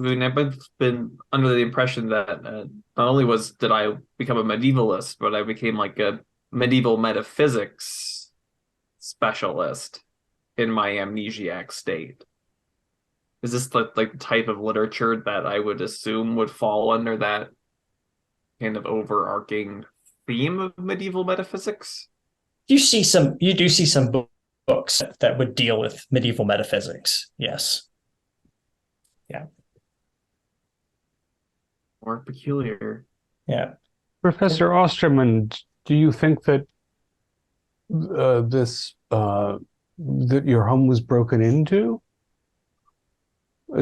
been under the impression that not only did I become a medievalist, but I became like a medieval metaphysics specialist in my amnesiac state. Is this like the type of literature that I would assume would fall under that kind of overarching theme of medieval metaphysics? You do see some books that would deal with medieval metaphysics. Yes. Yeah. More peculiar. Yeah. Professor Osterman, do you think that that your home was broken into?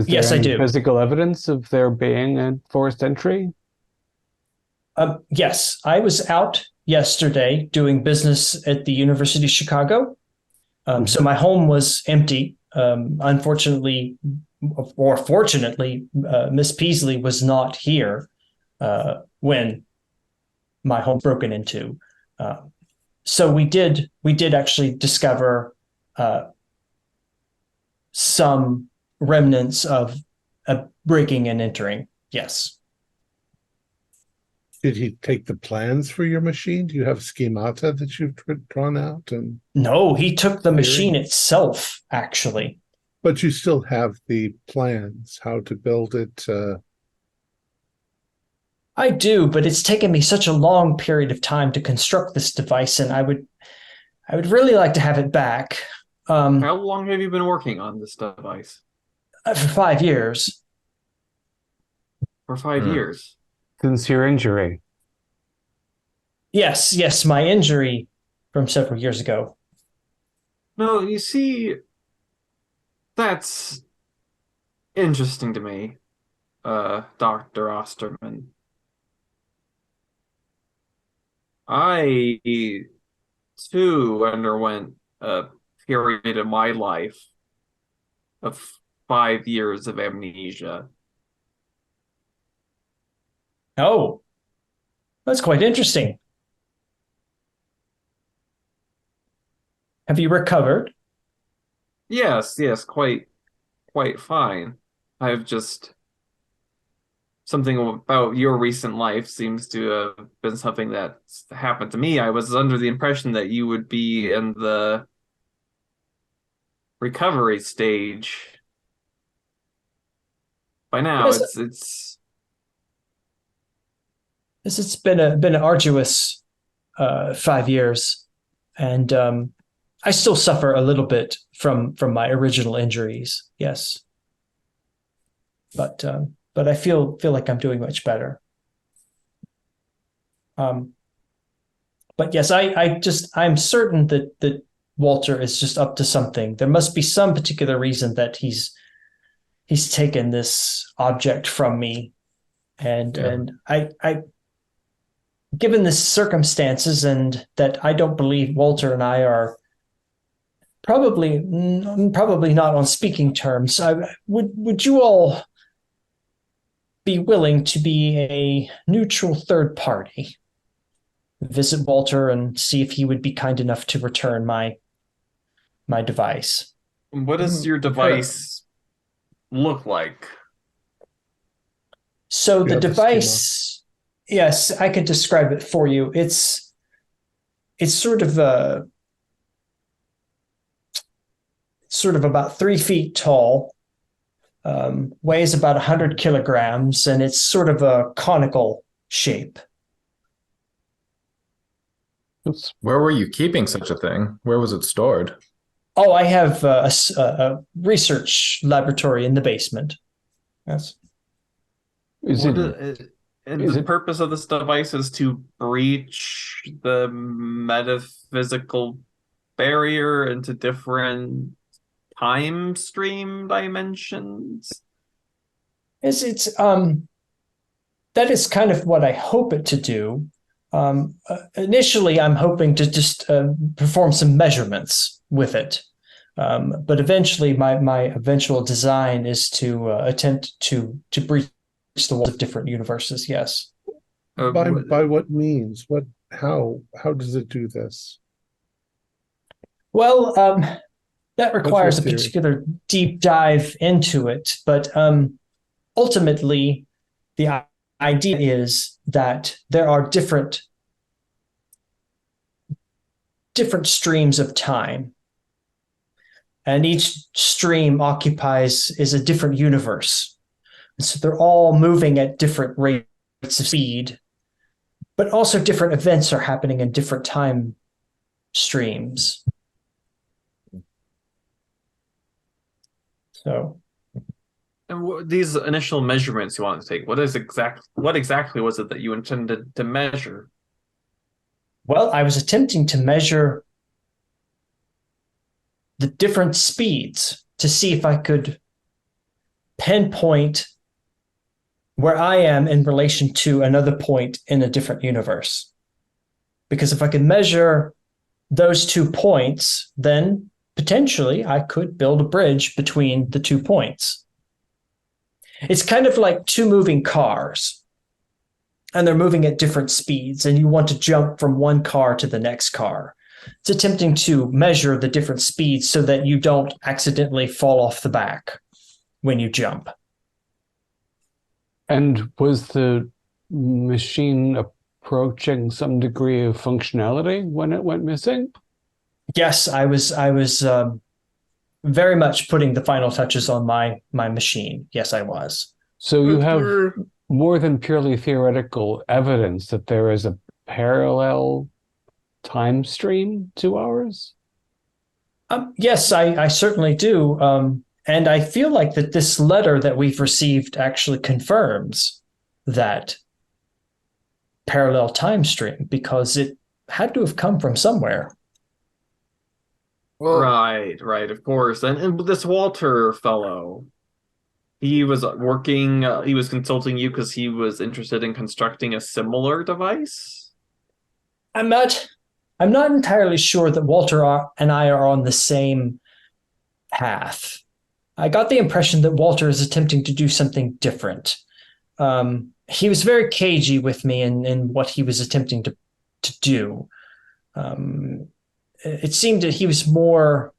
Yes, I do. Physical evidence of there being a forced entry? Yes, I was out yesterday doing business at the University of Chicago. So my home was empty. Unfortunately, or fortunately, Miss Peasley was not here when my home broken into. So we did actually discover some remnants of breaking and entering. Yes. Did he take the plans for your machine? Do you have schemata that you've drawn out? No, he took the machine itself, actually. But you still have the plans, how to build it. I do, but it's taken me such a long period of time to construct this device, and I would really like to have it back. How long have you been working on this device? For 5 years. For 5 years? Since your injury? Yes, my injury from several years ago. No, you see, that's interesting to me, Dr. Osterman. I, too, underwent a period of my life of 5 years of amnesia. Oh, that's quite interesting. Have you recovered? Yes, quite fine. I've just something about your recent life seems to have been something that's happened to me. I was under the impression that you would be in the recovery stage by now. It's been an arduous 5 years, and I still suffer a little bit from my original injuries. Yes, but I feel like I'm doing much better. But yes, I'm certain that Walter is just up to something. There must be some particular reason that he's taken this object from me, and I given the circumstances and that I don't believe Walter and I are probably not on speaking terms, would you all be willing to be a neutral third party, visit Walter and see if he would be kind enough to return my device? What does your device look like? So the device, yes, I could describe it for you. It's sort of about 3 feet tall, weighs about 100 kilograms, and it's sort of a conical shape. Where were you keeping such a thing? Where was it stored? Oh, I have a research laboratory in the basement. Yes. The purpose of this device is to breach the metaphysical barrier into different time stream dimensions? That is kind of what I hope it to do. Initially, I'm hoping to just perform some measurements with it. But eventually, my eventual design is to attempt to breach the walls of different universes. Yes. By what means? How does it do this? Well, that requires a particular deep dive into it. But ultimately, the idea is that there are different streams of time, and each stream is a different universe. And so they're all moving at different rates of speed, but also different events are happening in different time streams. So, and these initial measurements you want to take, what exactly was it that you intended to measure? Well, I was attempting to measure the different speeds to see if I could pinpoint where I am in relation to another point in a different universe. Because if I could measure those 2 points, then potentially I could build a bridge between the 2 points. It's kind of like 2 moving cars, and they're moving at different speeds, and you want to jump from one car to the next car. It's attempting to measure the different speeds so that you don't accidentally fall off the back when you jump. And was the machine approaching some degree of functionality when it went missing? Yes, I was very much putting the final touches on my machine. Yes, I was. So you have more than purely theoretical evidence that there is a parallel time stream to ours? Yes, I certainly do. And I feel like that this letter that we've received actually confirms that parallel time stream, because it had to have come from somewhere. Well, right, of course. And this Walter fellow, he was he was consulting you because he was interested in constructing a similar device? I'm not entirely sure that Walter and I are on the same path. I got the impression that Walter is attempting to do something different. He was very cagey with me in what he was attempting to do. It seemed that he was more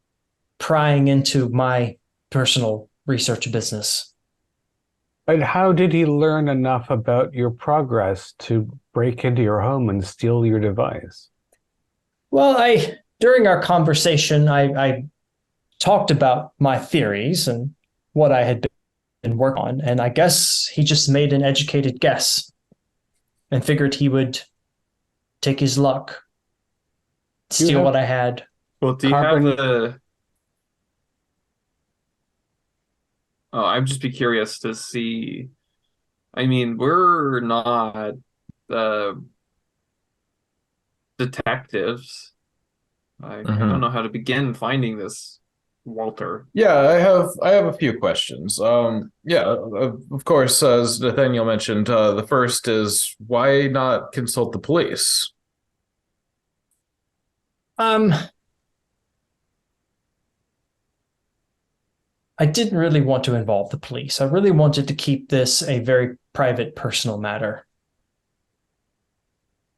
prying into my personal research business. And how did he learn enough about your progress to break into your home and steal your device? Well, during our conversation, I talked about my theories and what I had been working on, and I guess he just made an educated guess and figured he would take his luck, steal what I had. Well, do you have the... Oh, I'd just be curious to see. I mean, we're not detectives. I don't know how to begin finding this Walter. Yeah, I have a few questions. Of course, as Nathaniel mentioned, the first is, why not consult the police? I didn't really want to involve the police. I really wanted to keep this a very private, personal matter.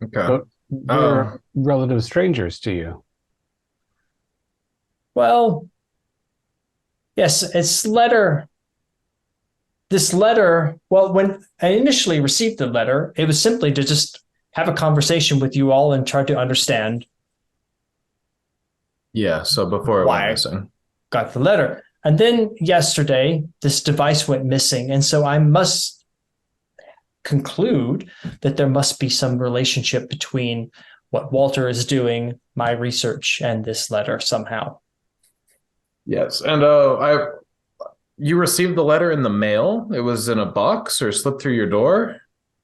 Okay. But they're relative strangers to you. Well, Yes, this letter, well, when I initially received the letter, it was simply to just have a conversation with you all and try to understand. Yeah, so before it went missing. Got the letter. And then yesterday, this device went missing. And so I must conclude that there must be some relationship between what Walter is doing, my research, and this letter somehow. Yes. And you received the letter in the mail? It was in a box or slipped through your door?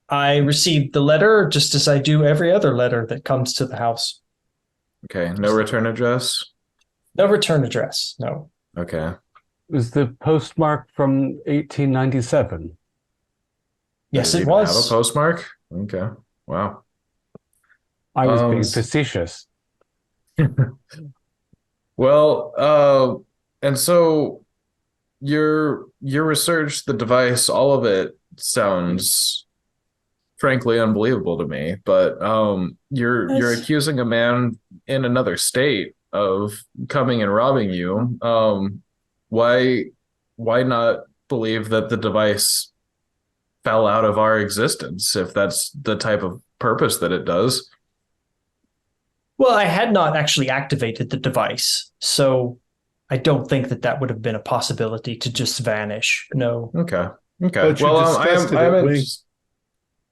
I received the letter just as I do every other letter that comes to the house. Okay. No return address? No return address. No. Okay. Was the postmark from 1897? Yes, it was. Have a postmark? Okay. Wow. I was being facetious. Well, and so your research, the device, all of it sounds frankly unbelievable to me. But you're accusing a man in another state of coming and robbing you. Why not believe that the device fell out of our existence if that's the type of purpose that it does? Well, I had not actually activated the device, so I don't think that would have been a possibility to just vanish. No. Okay. But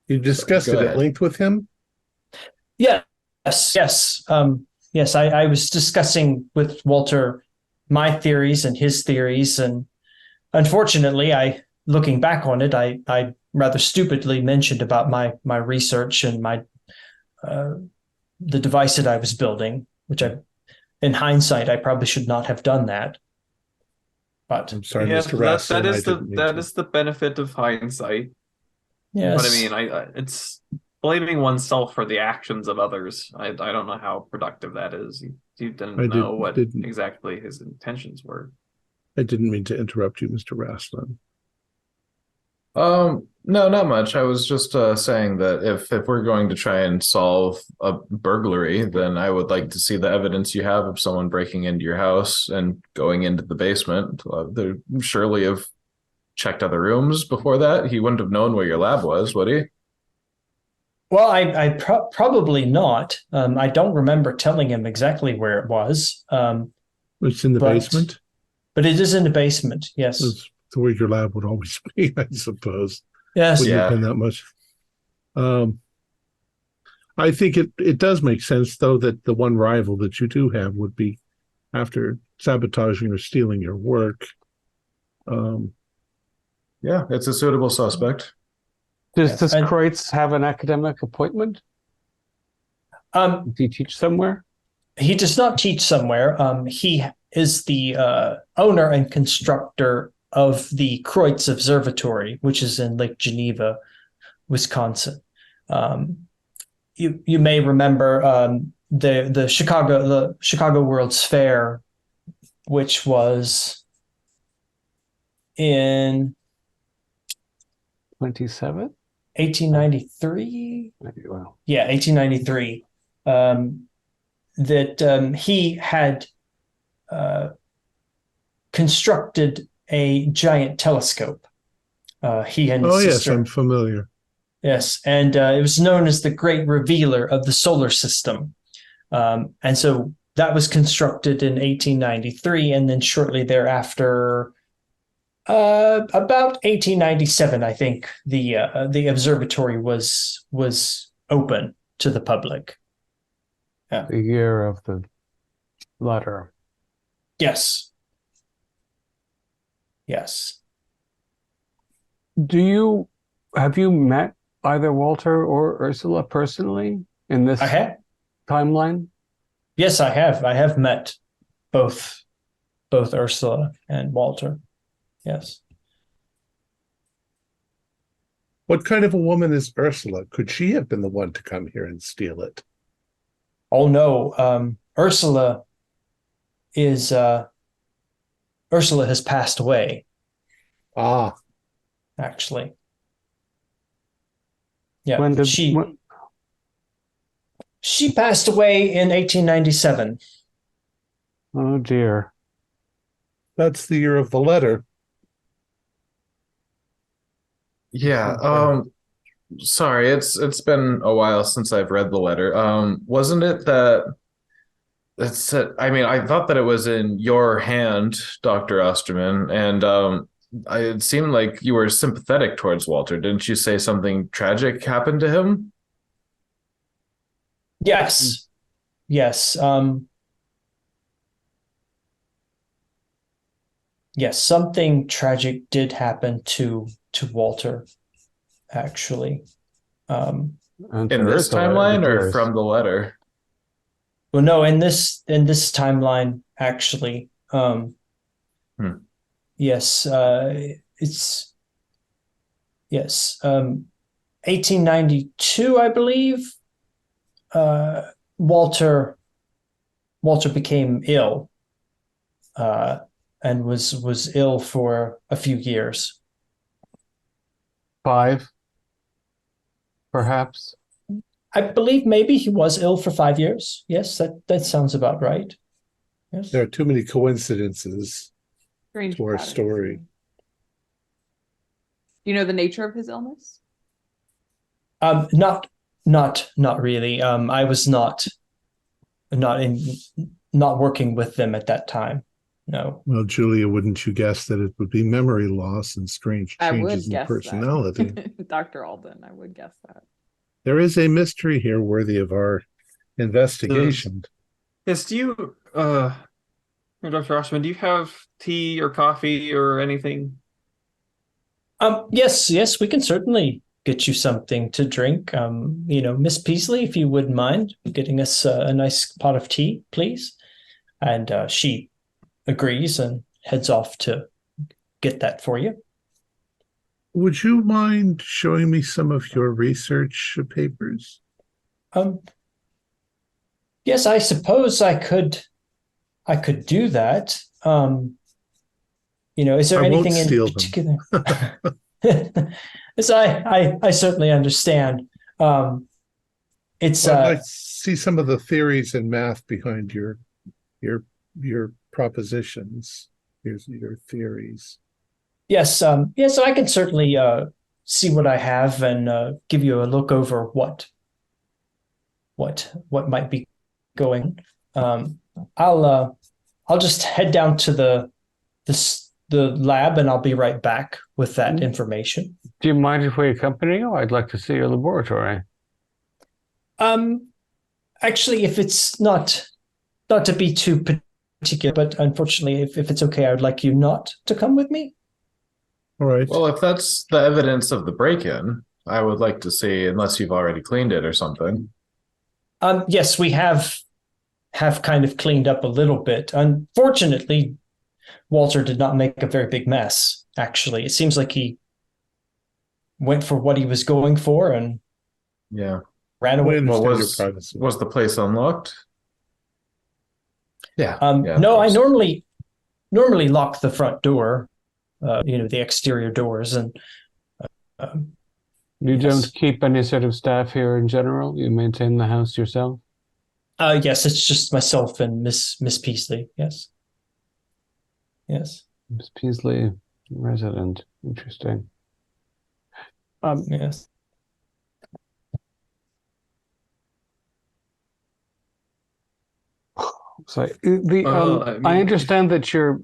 you discussed it at length with him? Yes. Yes. Yes, I was discussing with Walter my theories and his theories, and unfortunately, looking back on it, I rather stupidly mentioned about my research and my the device that I was building, which in hindsight, I probably should not have done that. But I'm sorry, Mr. Rasslin, that is the benefit of hindsight. Yes. But I mean, it's blaming oneself for the actions of others. I don't know how productive that is. You didn't know what exactly his intentions were. I didn't mean to interrupt you, Mr. Rasslin. No, not much. I was just saying that if we're going to try and solve a burglary, then I would like to see the evidence you have of someone breaking into your house and going into the basement. They surely have checked other rooms before that. He wouldn't have known where your lab was, would he? Well, I probably not. I don't remember telling him exactly where it was. It's in the basement? But it is in the basement, yes. That's where your lab would always be, I suppose. Yes. Wouldn't have been that much. I think it does make sense, though, that the one rival that you do have would be after sabotaging or stealing your work. Yeah, it's a suitable suspect. Does Kreutz have an academic appointment? Does he teach somewhere? He does not teach somewhere. He is the owner and constructor of the Kreutz Observatory, which is in Lake Geneva, Wisconsin. You may remember the Chicago World's Fair, which was in 1893. Wow. Yeah, 1893. That he had constructed a giant telescope. He and his sister. Yes, I'm familiar. Yes, and it was known as the Great Revealer of the Solar System. And so that was constructed in 1893, and then shortly thereafter, about 1897, I think the observatory was open to the public. Yeah. The year of the letter. Yes. Yes. Have you met either Walter or Ursula personally in this timeline? Yes, I have. I have met both Ursula and Walter. Yes. What kind of a woman is Ursula? Could she have been the one to come here and steal it? Oh no. Ursula has passed away. Ah. Actually. Yeah. She passed away in 1897. Oh dear. That's the year of the letter. Yeah. Sorry, it's been a while since I've read the letter. Wasn't it that it's I mean, I thought that it was in your hand, Dr. Osterman, and it seemed like you were sympathetic towards Walter. Didn't you say something tragic happened to him? Yes. Yes. Yes, something tragic did happen to Walter, actually. In this timeline or from the letter? Well, no, in this timeline, actually. Yes, it's 1892, I believe. Walter became ill, and was ill for a few years. 5, perhaps. I believe maybe he was ill for 5 years. Yes, that sounds about right. Yes. There are too many coincidences Strange to our patterns. story. Do you know the nature of his illness? Not really. I was not working with them at that time. No. Well, Julia, wouldn't you guess that it would be memory loss and strange changes in personality? Dr. Alden, I would guess that. There is a mystery here worthy of our investigation. Yes, do you, Dr. Osterman, do you have tea or coffee or anything? Yes, we can certainly get you something to drink. Miss Peasley, if you wouldn't mind getting us a nice pot of tea, please. And she agrees and heads off to get that for you. Would you mind showing me some of your research papers? Yes, I suppose I could do that. Is there anything in particular? Yes, I certainly understand. It's I'd like to see some of the theories and math behind your propositions. Here's your theories. Yes, so I can certainly see what I have and give you a look over what might be going. I'll just head down to the lab and I'll be right back with that information. Do you mind if we accompany you? I'd like to see your laboratory. Actually, if it's not to be too particular, but unfortunately, if it's okay, I would like you not to come with me. All right. Well, if that's the evidence of the break-in, I would like to see, unless you've already cleaned it or something. Yes, we have kind of cleaned up a little bit. Unfortunately, Walter did not make a very big mess, actually. It seems like he went for what he was going for and ran away. Was the place unlocked? Yeah. No, I normally lock the front door, the exterior doors. And you don't keep any sort of staff here in general? You maintain the house yourself? Yes, it's just myself and Miss Peasley. Yes. Miss Peasley, resident. Interesting. Yes. So I understand that you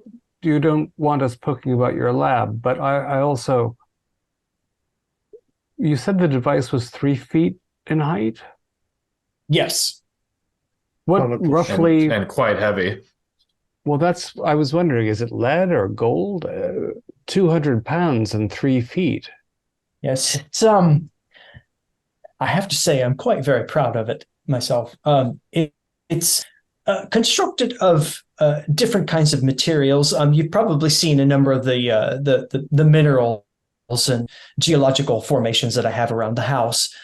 don't want us poking about your lab, but I also, you said the device was 3 feet in height? Yes. What roughly? And quite heavy. Well, I was wondering, is it lead or gold? 200 pounds and 3 feet. Yes, it's I have to say I'm quite very proud of it myself. It's constructed of different kinds of materials. You've probably seen a number of the minerals and geological formations that I have around the house.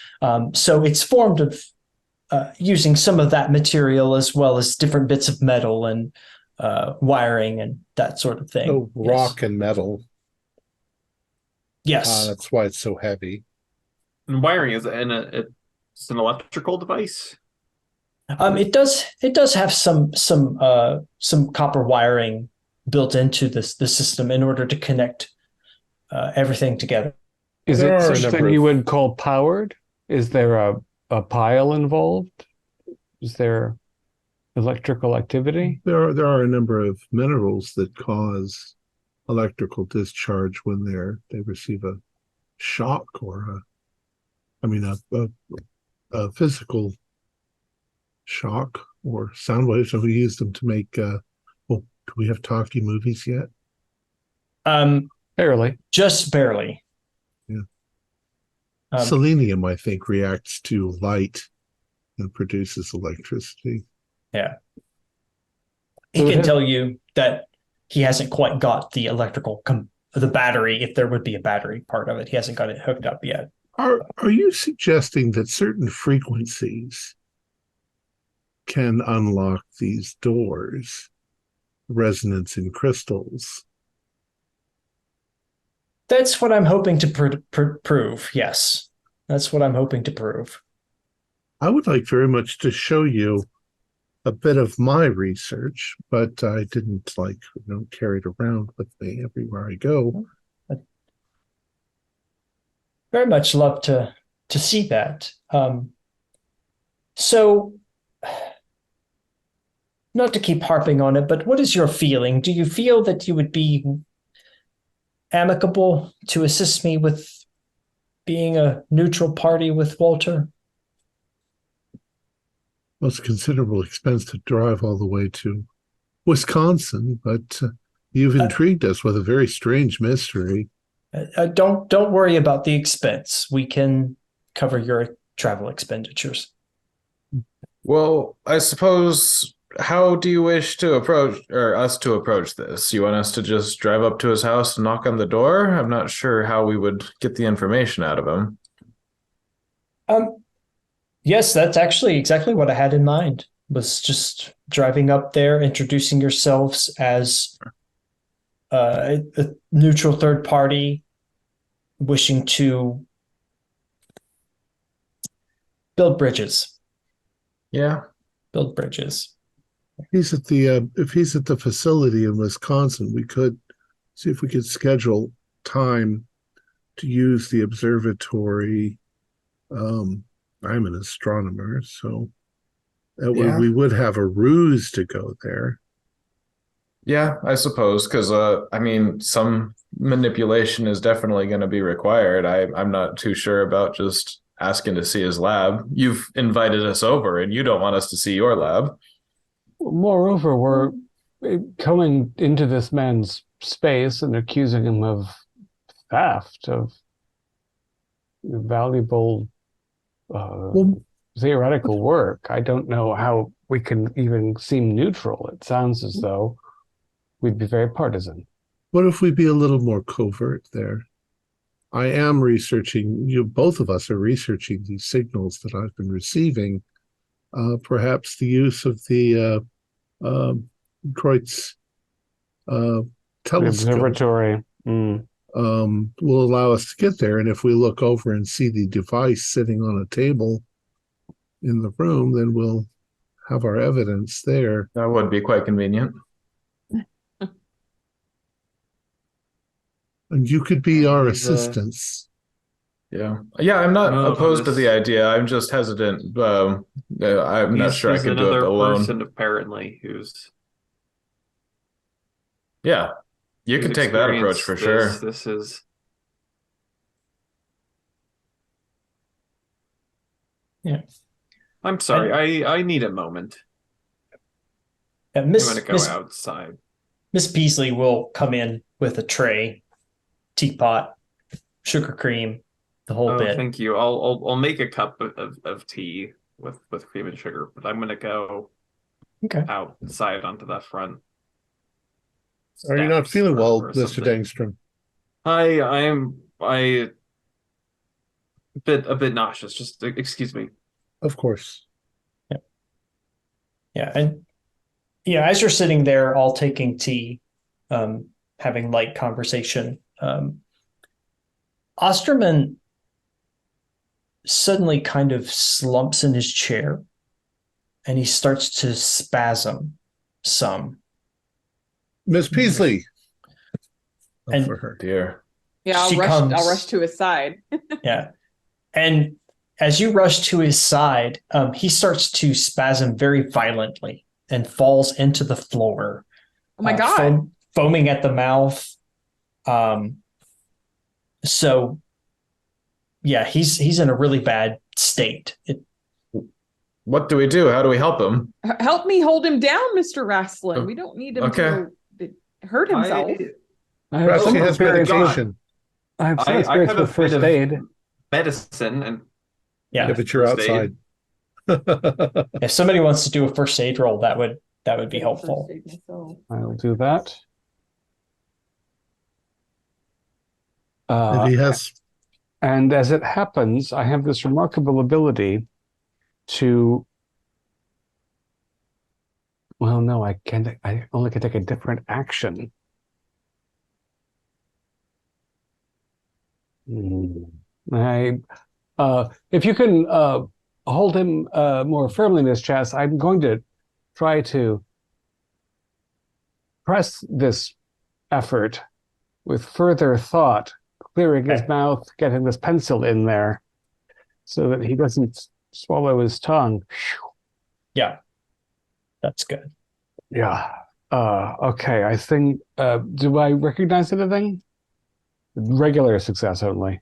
So it's formed of using some of that material as well as different bits of metal and wiring and that sort of thing. So rock and metal. Yes. That's why it's so heavy. And wiring is it's an electrical device. It does have some copper wiring built into the system in order to connect everything together. Is it such a thing you would call powered? Is there a pile involved? Is there electrical activity? There are a number of minerals that cause electrical discharge when they receive a shock or a physical shock or sound waves. So we use them to make do we have talkie movies yet? Barely. Just barely. Yeah. Selenium, I think, reacts to light and produces electricity. Yeah. He can tell you that he hasn't quite got the electrical the battery, if there would be a battery part of it. He hasn't got it hooked up yet. Are you suggesting that certain frequencies can unlock these doors? Resonance in crystals. That's what I'm hoping to prove. Yes, that's what I'm hoping to prove. I would like very much to show you a bit of my research, but I didn't carry it around with me everywhere I go. I'd very much love to see that. So, not to keep harping on it, but what is your feeling? Do you feel that you would be amicable to assist me with being a neutral party with Walter? Well, it's a considerable expense to drive all the way to Wisconsin, but you've intrigued us with a very strange mystery. Don't worry about the expense. We can cover your travel expenditures. Well, I suppose, how do you wish to approach this? You want us to just drive up to his house and knock on the door? I'm not sure how we would get the information out of him. Yes, that's actually exactly what I had in mind, was just driving up there, introducing yourselves as a neutral third party wishing to build bridges. Yeah. Build bridges. If he's at the facility in Wisconsin, we could see if we could schedule time to use the observatory. I'm an astronomer, so that way we would have a ruse to go there. Yeah, I suppose, because some manipulation is definitely going to be required. I'm not too sure about just asking to see his lab. You've invited us over, and you don't want us to see your lab. Moreover, we're coming into this man's space and accusing him of theft of valuable theoretical work. I don't know how we can even seem neutral. It sounds as though we'd be very partisan. What if we be a little more covert there? I am researching, both of us are researching these signals that I've been receiving. Perhaps the use of the Kreutz telescope observatory will allow us to get there. And if we look over and see the device sitting on a table in the room, then we'll have our evidence there. That would be quite convenient. And you could be our assistants. Yeah, I'm not opposed to the idea. I'm just hesitant. I'm not sure I can do it alone. Person, apparently, who's... Yeah, you can take that approach for sure. This is... Yeah. I'm sorry, I need a moment. I'm going to go outside. Miss Beasley will come in with a tray, teapot, sugar cream, the whole bit. Thank you. I'll make a cup of tea with cream and sugar, but I'm gonna go outside onto that front. Are you not feeling well, Mr. Dangstrom? I'm a bit nauseous. Just excuse me. Of course. Yeah, and as you're sitting there all taking tea, having light conversation, Osterman suddenly kind of slumps in his chair and he starts to spasm some. Miss Peasley. And for her. Dear. Yeah, I'll rush to his side. Yeah. And as you rush to his side, he starts to spasm very violently and falls into the floor. Oh my God. Foaming at the mouth. So yeah, he's in a really bad state. What do we do? How do we help him? Help me hold him down, Mr. Rasslin. We don't need him to hurt himself. I have some experience. I have some experience with first aid. Medicine and yeah, but you're outside. If somebody wants to do a first aid roll, that would be helpful. I'll do that. If he has. And as it happens, I have this remarkable ability to. Well, no, I can't. I only can take a different action. If you can hold him more firmly in his chest, I'm going to try to press this effort with further thought, clearing his mouth, getting this pencil in there so that he doesn't swallow his tongue. Yeah, that's good. Yeah. Okay, I think, do I recognize anything? Regular success only.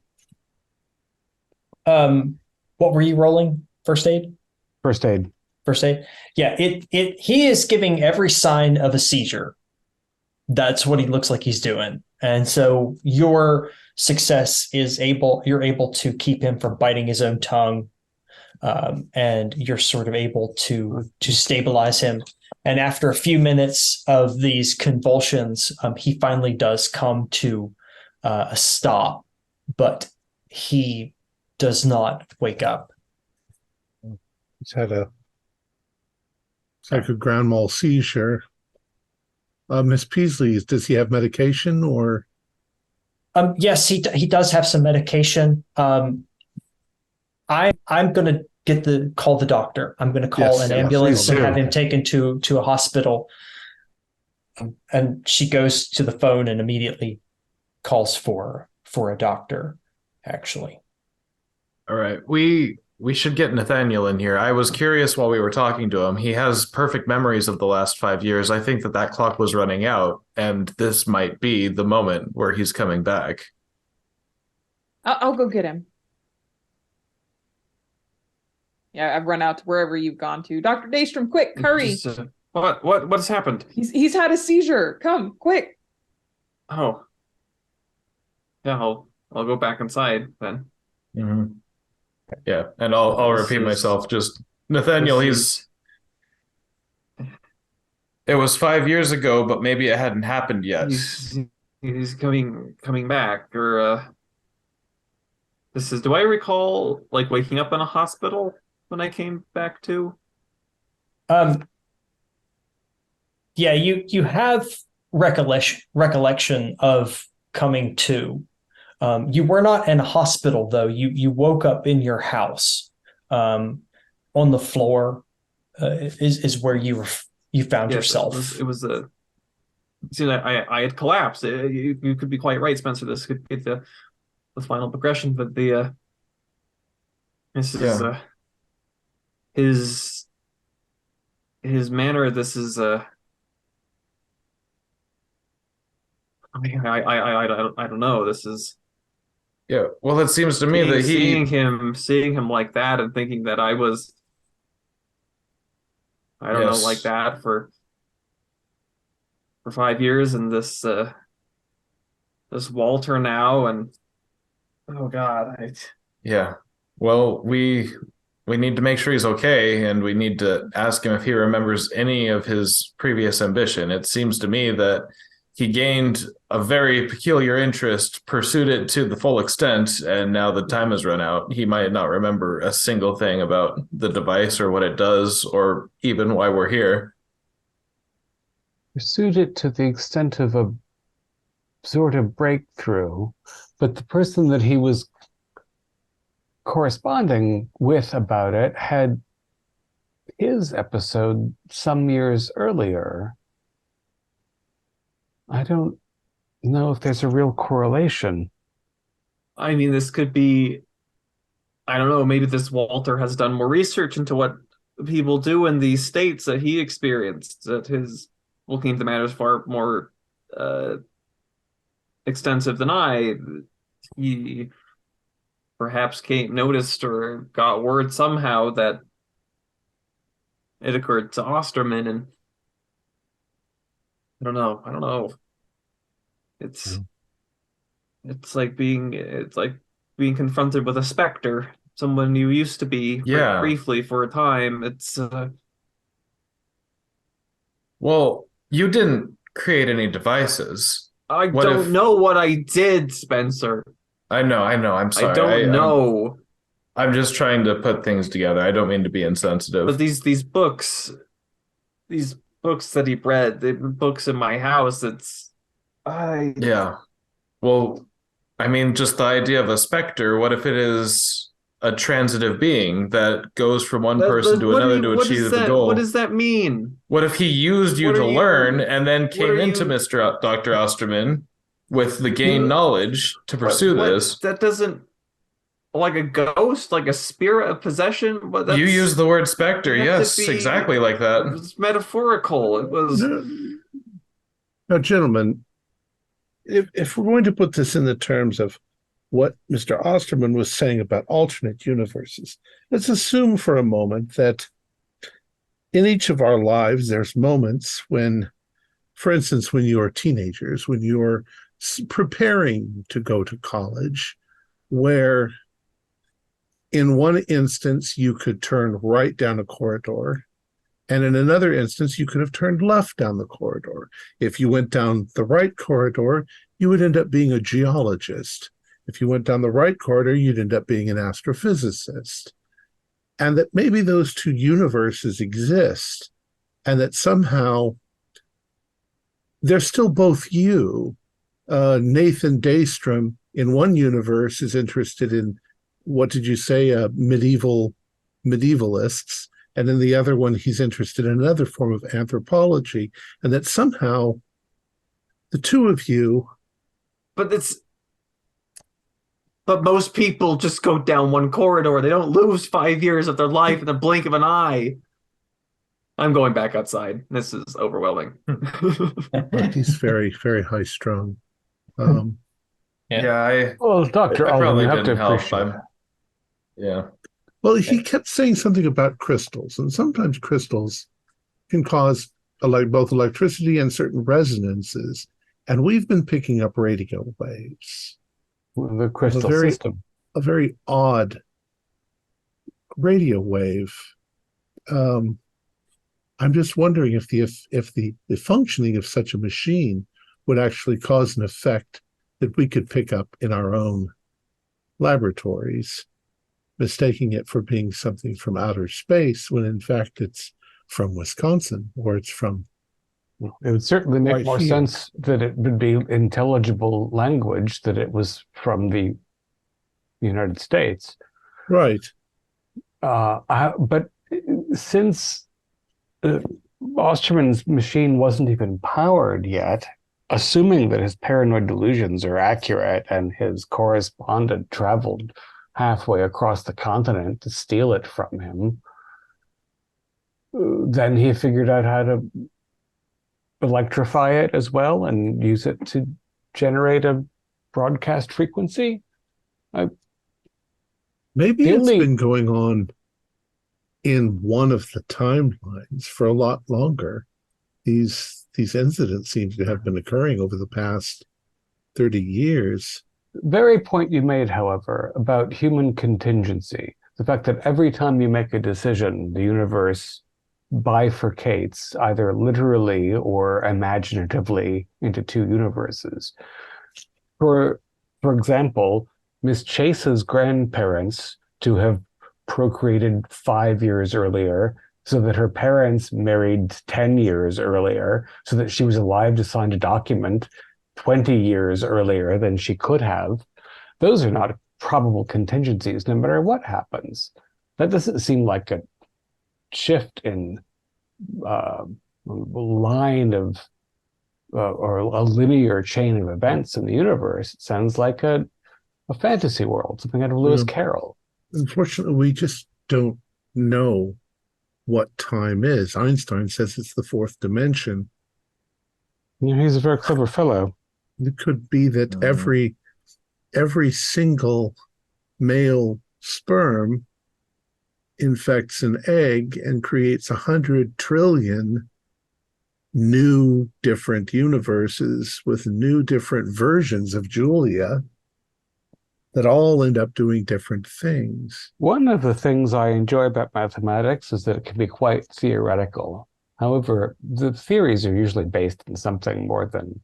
What were you rolling? First aid? First aid. First aid? Yeah, he is giving every sign of a seizure. That's what he looks like he's doing. And so your success is you're able to keep him from biting his own tongue. And you're sort of able to stabilize him. And after a few minutes of these convulsions, he finally does come to a stop, but he does not wake up. He's had a grand mal seizure. Miss Peasley, does he have medication or? Yes, he does have some medication. I'm going to call the doctor. I'm going to call an ambulance and have him taken to a hospital. And she goes to the phone and immediately calls for a doctor, actually. All right. We should get Nathaniel in here. I was curious while we were talking to him. He has perfect memories of the last 5 years. I think that clock was running out, and this might be the moment where he's coming back. I'll go get him. Yeah, I've run out to wherever you've gone to. Dr. Daystrom, quick, hurry. What has happened? He's had a seizure. Come, quick. Oh. Yeah, I'll go back inside then. Mm-hmm. Yeah, and I'll repeat myself. Just Nathaniel, it was 5 years ago, but maybe it hadn't happened yet. He's coming back, or do I recall like waking up in a hospital when I came back to? Yeah, you have recollection of coming to. You were not in a hospital, though. You woke up in your house. On the floor is where you found yourself. It was a. See, I had collapsed. You could be quite right, Spencer. This could be the final progression, but his manner. This is I don't know. This is. Yeah, well, it seems to me that seeing him like that and thinking that I was, I don't know, like that for 5 years, and this Walter now, and oh God, yeah. Well, we need to make sure he's okay, and we need to ask him if he remembers any of his previous ambition. It seems to me that he gained a very peculiar interest, pursued it to the full extent, and now the time has run out. He might not remember a single thing about the device or what it does, or even why we're here. Pursued it to the extent of a sort of breakthrough, but the person that he was corresponding with about it had his episode some years earlier. I don't know if there's a real correlation. I mean, this could be, I don't know, maybe this Walter has done more research into what people do in these states that he experienced, that his looking into matters far more extensive than I. He perhaps noticed or got word somehow that it occurred to Osterman, and I don't know. It's like being confronted with a specter, someone you used to be briefly for a time. It's well, you didn't create any devices. I don't know what I did, Spencer. I know. I'm sorry. I don't know. I'm just trying to put things together. I don't mean to be insensitive. But these books that he read, the books in my house, yeah. Well, I mean, just the idea of a specter, what if it is a transitive being that goes from one person to another to achieve the goal? What does that mean? What if he used you to learn and then came into Dr. Osterman with the gained knowledge to pursue this? That doesn't, like a ghost, like a spirit of possession? You use the word specter, yes, exactly like that. It was metaphorical. It was... Now, gentlemen, if we're going to put this in the terms of what Mr. Osterman was saying about alternate universes, let's assume for a moment that in each of our lives, there's moments when, for instance, when you're teenagers, when you're preparing to go to college, where in one instance you could turn right down a corridor, and in another instance you could have turned left down the corridor. If you went down the right corridor, you would end up being a geologist. If you went down the right corridor, you'd end up being an astrophysicist. And that maybe those two universes exist, and that somehow they're still both you. Nathan Daystrom in one universe is interested in, what did you say, medievalists, and in the other one he's interested in another form of anthropology, and that somehow the two of you... But most people just go down one corridor. They don't lose 5 years of their life in the blink of an eye. I'm going back outside. This is overwhelming. He's very, very high strung. Well, Dr. Alden, you have to appreciate that. Yeah. Well, he kept saying something about crystals, and sometimes crystals can cause both electricity and certain resonances, and we've been picking up radio waves. The crystal system. A very odd radio wave. I'm just wondering if the functioning of such a machine would actually cause an effect that we could pick up in our own laboratories, mistaking it for being something from outer space when in fact it's from Wisconsin, or it's from... It would certainly make more sense that it would be intelligible language, that it was from the United States. Right. But since Osterman's machine wasn't even powered yet, assuming that his paranoid delusions are accurate and his correspondent traveled halfway across the continent to steal it from him, then he figured out how to electrify it as well and use it to generate a broadcast frequency. Maybe it's been going on in one of the timelines for a lot longer. These incidents seem to have been occurring over the past 30 years. Very point you made, however, about human contingency. The fact that every time you make a decision, the universe bifurcates either literally or imaginatively into two universes. For example, Miss Chase's grandparents to have procreated 5 years earlier, so that her parents married 10 years earlier, so that she was alive to sign a document 20 years earlier than she could have. Those are not probable contingencies, no matter what happens. That doesn't seem like a shift in line of or a linear chain of events in the universe. It sounds like a fantasy world, something out of Lewis Carroll. Unfortunately, we just don't know what time is. Einstein says it's the fourth dimension. He's a very clever fellow. It could be that every single male sperm infects an egg and creates 100 trillion new different universes with new different versions of Julia that all end up doing different things. One of the things I enjoy about mathematics is that it can be quite theoretical. However, the theories are usually based in something more than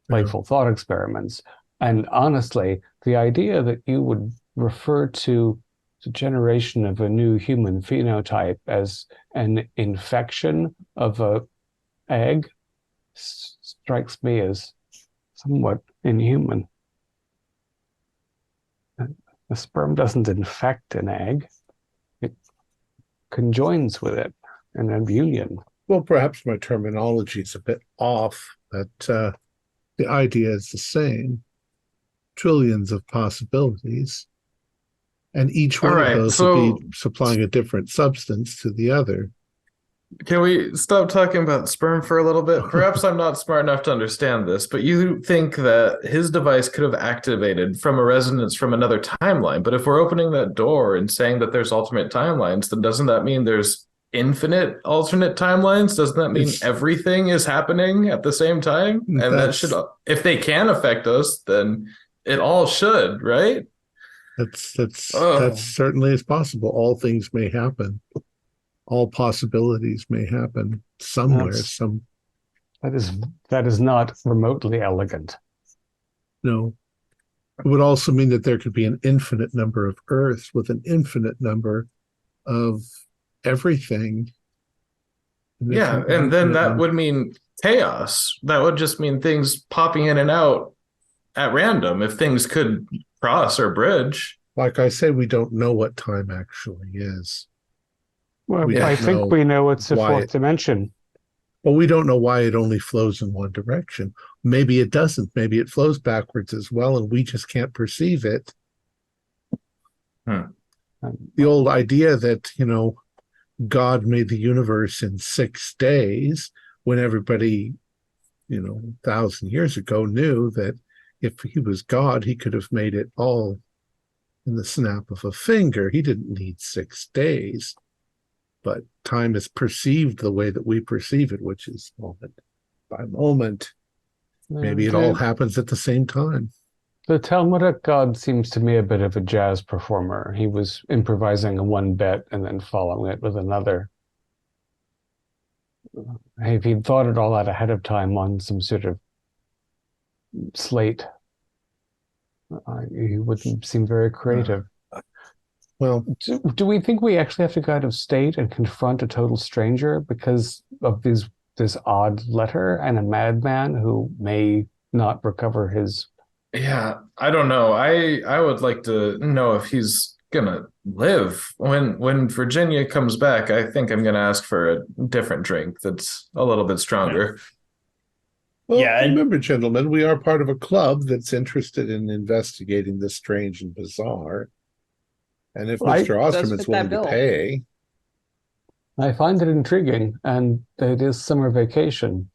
playful thought experiments. And honestly, the idea that you would refer to the generation of a new human phenotype as an infection of a egg strikes me as somewhat inhuman. A sperm doesn't infect an egg. It conjoins with it in a union. Well, perhaps my terminology is a bit off, but the idea is the same. Trillions of possibilities. And each one of those would be supplying a different substance to the other. Can we stop talking about sperm for a little bit? Perhaps I'm not smart enough to understand this, but you think that his device could have activated from a resonance from another timeline. But if we're opening that door and saying that there's alternate timelines, then doesn't that mean there's infinite alternate timelines? Doesn't that mean everything is happening at the same time? And that should, if they can affect us, then it all should, right? That's certainly is possible. All things may happen. All possibilities may happen somewhere. That is not remotely elegant. No. It would also mean that there could be an infinite number of Earths with an infinite number of everything. Yeah, and then that would mean chaos. That would just mean things popping in and out at random if things could cross or bridge. Like I say, we don't know what time actually is. Well, I think we know it's a fourth dimension. But we don't know why it only flows in one direction. Maybe it doesn't. Maybe it flows backwards as well, and we just can't perceive it. The old idea that, God made the universe in 6 days, when everybody, 1,000 years ago knew that if he was God, he could have made it all in the snap of a finger. He didn't need 6 days. But time is perceived the way that we perceive it, which is moment by moment. Maybe it all happens at the same time. The Talmudic God seems to me a bit of a jazz performer. He was improvising one bit and then following it with another. If he'd thought it all out ahead of time on some sort of slate, he wouldn't seem very creative. Well, do we think we actually have to go out of state and confront a total stranger because of this odd letter and a madman who may not recover his... Yeah, I don't know. I would like to know if he's gonna live. When Virginia comes back, I think I'm gonna ask for a different drink that's a little bit stronger. Well, remember, gentlemen, we are part of a club that's interested in investigating the strange and bizarre. And if Mr. Osterman's willing to pay... I find it intriguing, and it is summer vacation.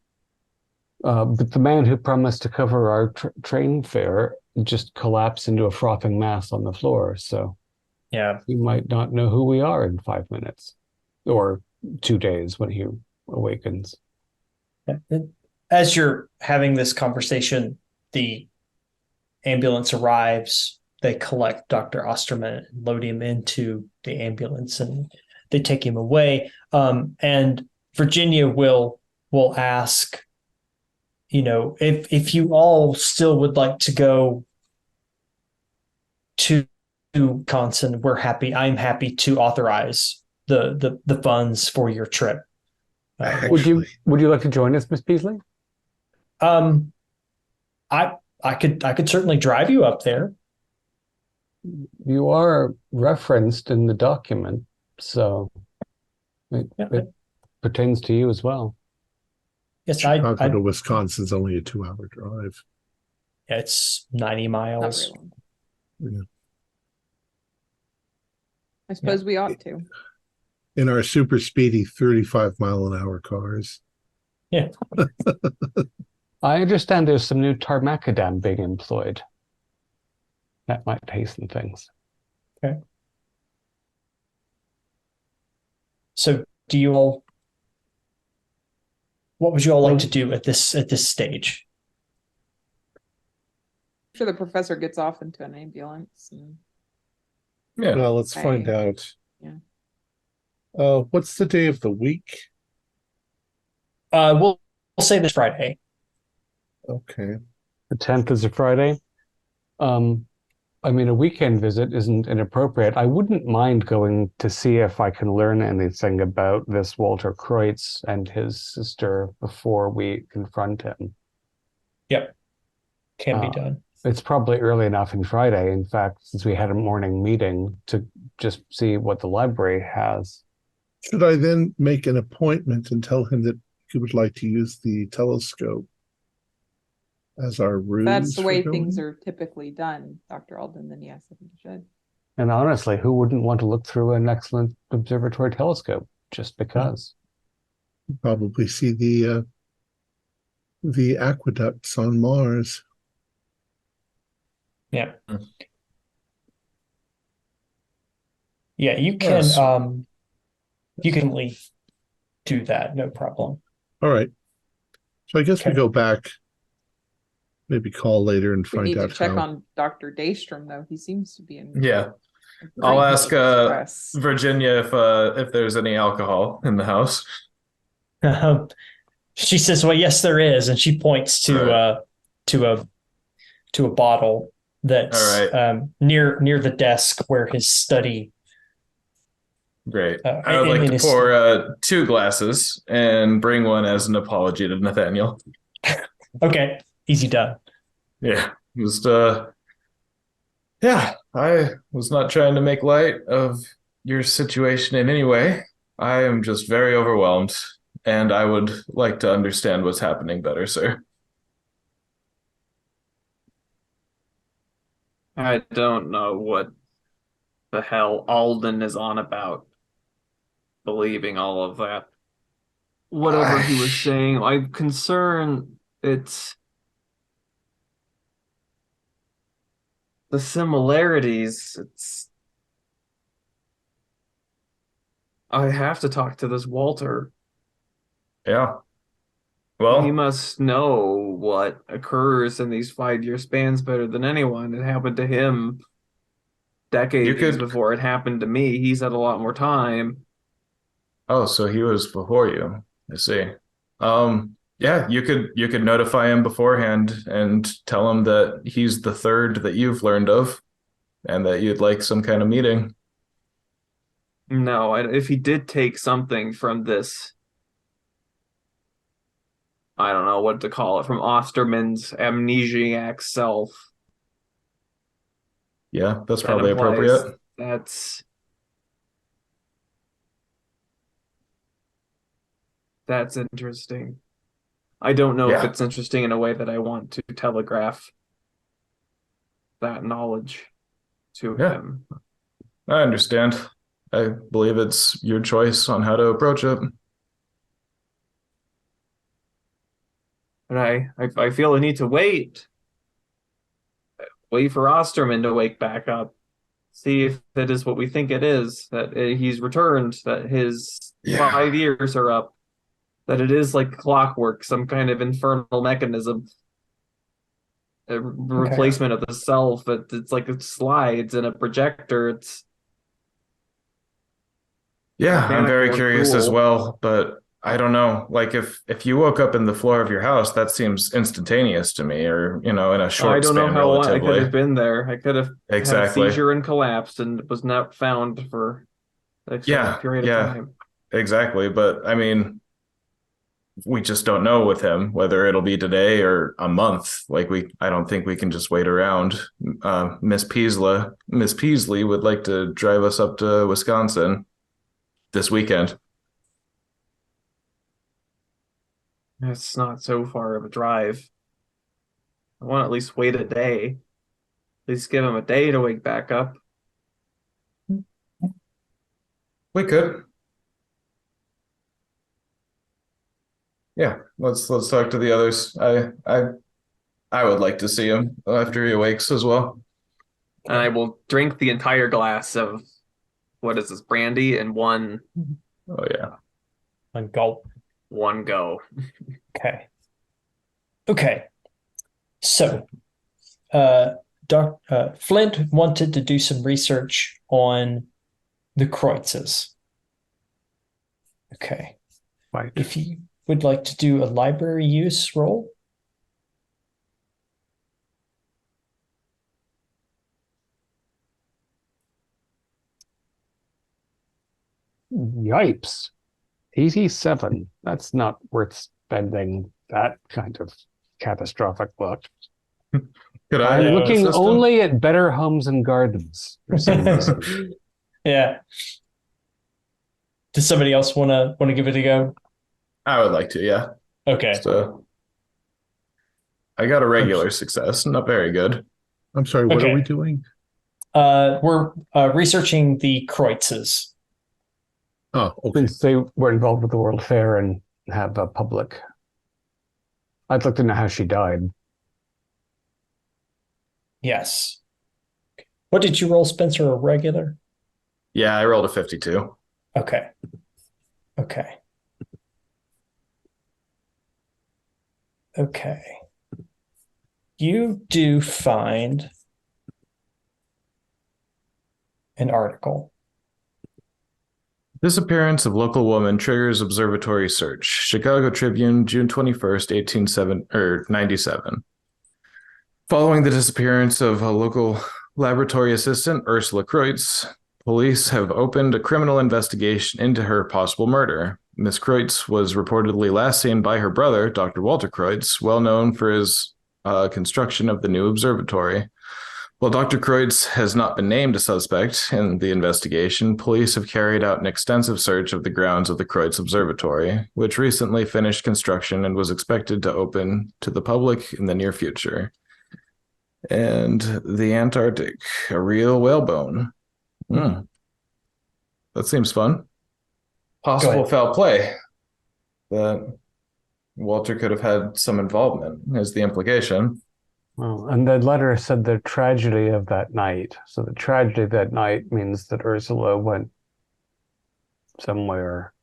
But the man who promised to cover our train fare just collapsed into a frothing mass on the floor, so he might not know who we are in 5 minutes. Or 2 days when he awakens. As you're having this conversation, the ambulance arrives. They collect Dr. Osterman and load him into the ambulance, and they take him away. And Virginia will ask, if you all still would like to go to Wisconsin, we're happy. I'm happy to authorize the funds for your trip. Would you like to join us, Miss Peasley? I could certainly drive you up there. You are referenced in the document, so it pertains to you as well. Yes, Chicago to Wisconsin's only a 2-hour drive. Yeah, it's 90 miles. Yeah. I suppose we ought to. In our super speedy 35-mile-an-hour cars. Yeah. I understand there's some new tarmacadam being employed. That might hasten things. Okay. So what would you all like to do at this stage? I'm sure the professor gets off into an ambulance. Yeah. Well, let's find out. Yeah. What's the day of the week? We'll say this Friday. Okay. The 10th is a Friday. I mean, a weekend visit isn't inappropriate. I wouldn't mind going to see if I can learn anything about this Walter Kreutz and his sister before we confront him. Yep. Can be done. It's probably early enough on Friday, in fact, since we had a morning meeting, to just see what the library has. Should I then make an appointment and tell him that you would like to use the telescope as our ruse? That's the way things are typically done, Dr. Alden, then yes, I think you should. And honestly, who wouldn't want to look through an excellent observatory telescope just because? Probably see the aqueducts on Mars. Yeah. Yeah, you can you can do that, no problem. All right. So I guess we go back, maybe call later and find out. We need to check on Dr. Daystrom, though. He seems to be in. Yeah. I'll ask Virginia if there's any alcohol in the house. She says, "Well, yes, there is," and she points to a bottle that's near the desk where his study. Great. I would like to pour 2 glasses and bring one as an apology to Nathaniel. Okay, easy done. Yeah, just I was not trying to make light of your situation in any way. I am just very overwhelmed, and I would like to understand what's happening better, sir. I don't know what the hell Alden is on about, believing all of that. Whatever he was saying, I'm concerned it's the similarities. I have to talk to this Walter. Yeah. Well, he must know what occurs in these 5-year spans better than anyone. It happened to him decades before it happened to me. He's had a lot more time. Oh, so he was before you. I see. Yeah, you could notify him beforehand and tell him that he's the third that you've learned of, and that you'd like some kind of meeting. No, if he did take something from this, I don't know what to call it, from Osterman's amnesiac self. Yeah, that's probably appropriate. That's interesting. I don't know if it's interesting in a way that I want to telegraph that knowledge to him. I understand. I believe it's your choice on how to approach it. But I feel I need to wait for Osterman to wake back up, see if it is what we think it is, that he's returned, that his 5 years are up, that it is like clockwork, some kind of infernal mechanism, a replacement of the self. It's like it slides in a projector. I'm very curious as well, but I don't know. Like if you woke up in the floor of your house, that seems instantaneous to me, or in a short span. I don't know how long I could have been there. I could have had a seizure and collapsed and was not found for a period of time. Exactly. But I mean, we just don't know with him whether it'll be today or a month. I don't think we can just wait around. Miss Peasley would like to drive us up to Wisconsin this weekend. It's not so far of a drive. I want to at least wait a day. At least give him a day to wake back up. We could. Yeah, let's talk to the others. I would like to see him after he awakes as well. And I will drink the entire glass of, what is this, brandy in one. Oh yeah. One gulp. One go. Okay. So, Flint wanted to do some research on the Kreutzes. Okay. Right. If you would like to do a library use roll. Yipes. 87. That's not worth spending that kind of catastrophic luck. I'm looking only at better homes and gardens for some reason. Yeah. Does somebody else want to give it a go? I would like to, yeah. Okay. So I got a regular success, not very good. I'm sorry, what are we doing? We're researching the Kreutzes. Oh, okay. Since they were involved with the World Fair and have a public. I'd like to know how she died. Yes. What did you roll, Spencer? A regular? Yeah, I rolled a 52. Okay. You do find an article. Disappearance of local woman triggers observatory search. Chicago Tribune, June 21st, 1897. Following the disappearance of a local laboratory assistant, Ursula Kreutz, police have opened a criminal investigation into her possible murder. Miss Kreutz was reportedly last seen by her brother, Dr. Walter Kreutz, well known for his construction of the new observatory. While Dr. Kreutz has not been named a suspect in the investigation, police have carried out an extensive search of the grounds of the Kreutz Observatory, which recently finished construction and was expected to open to the public in the near future. And the Antarctic, a real whalebone. That seems fun. Possible foul play. That Walter could have had some involvement, is the implication. Well, and the letter said the tragedy of that night. So the tragedy of that night means that Ursula went somewhere.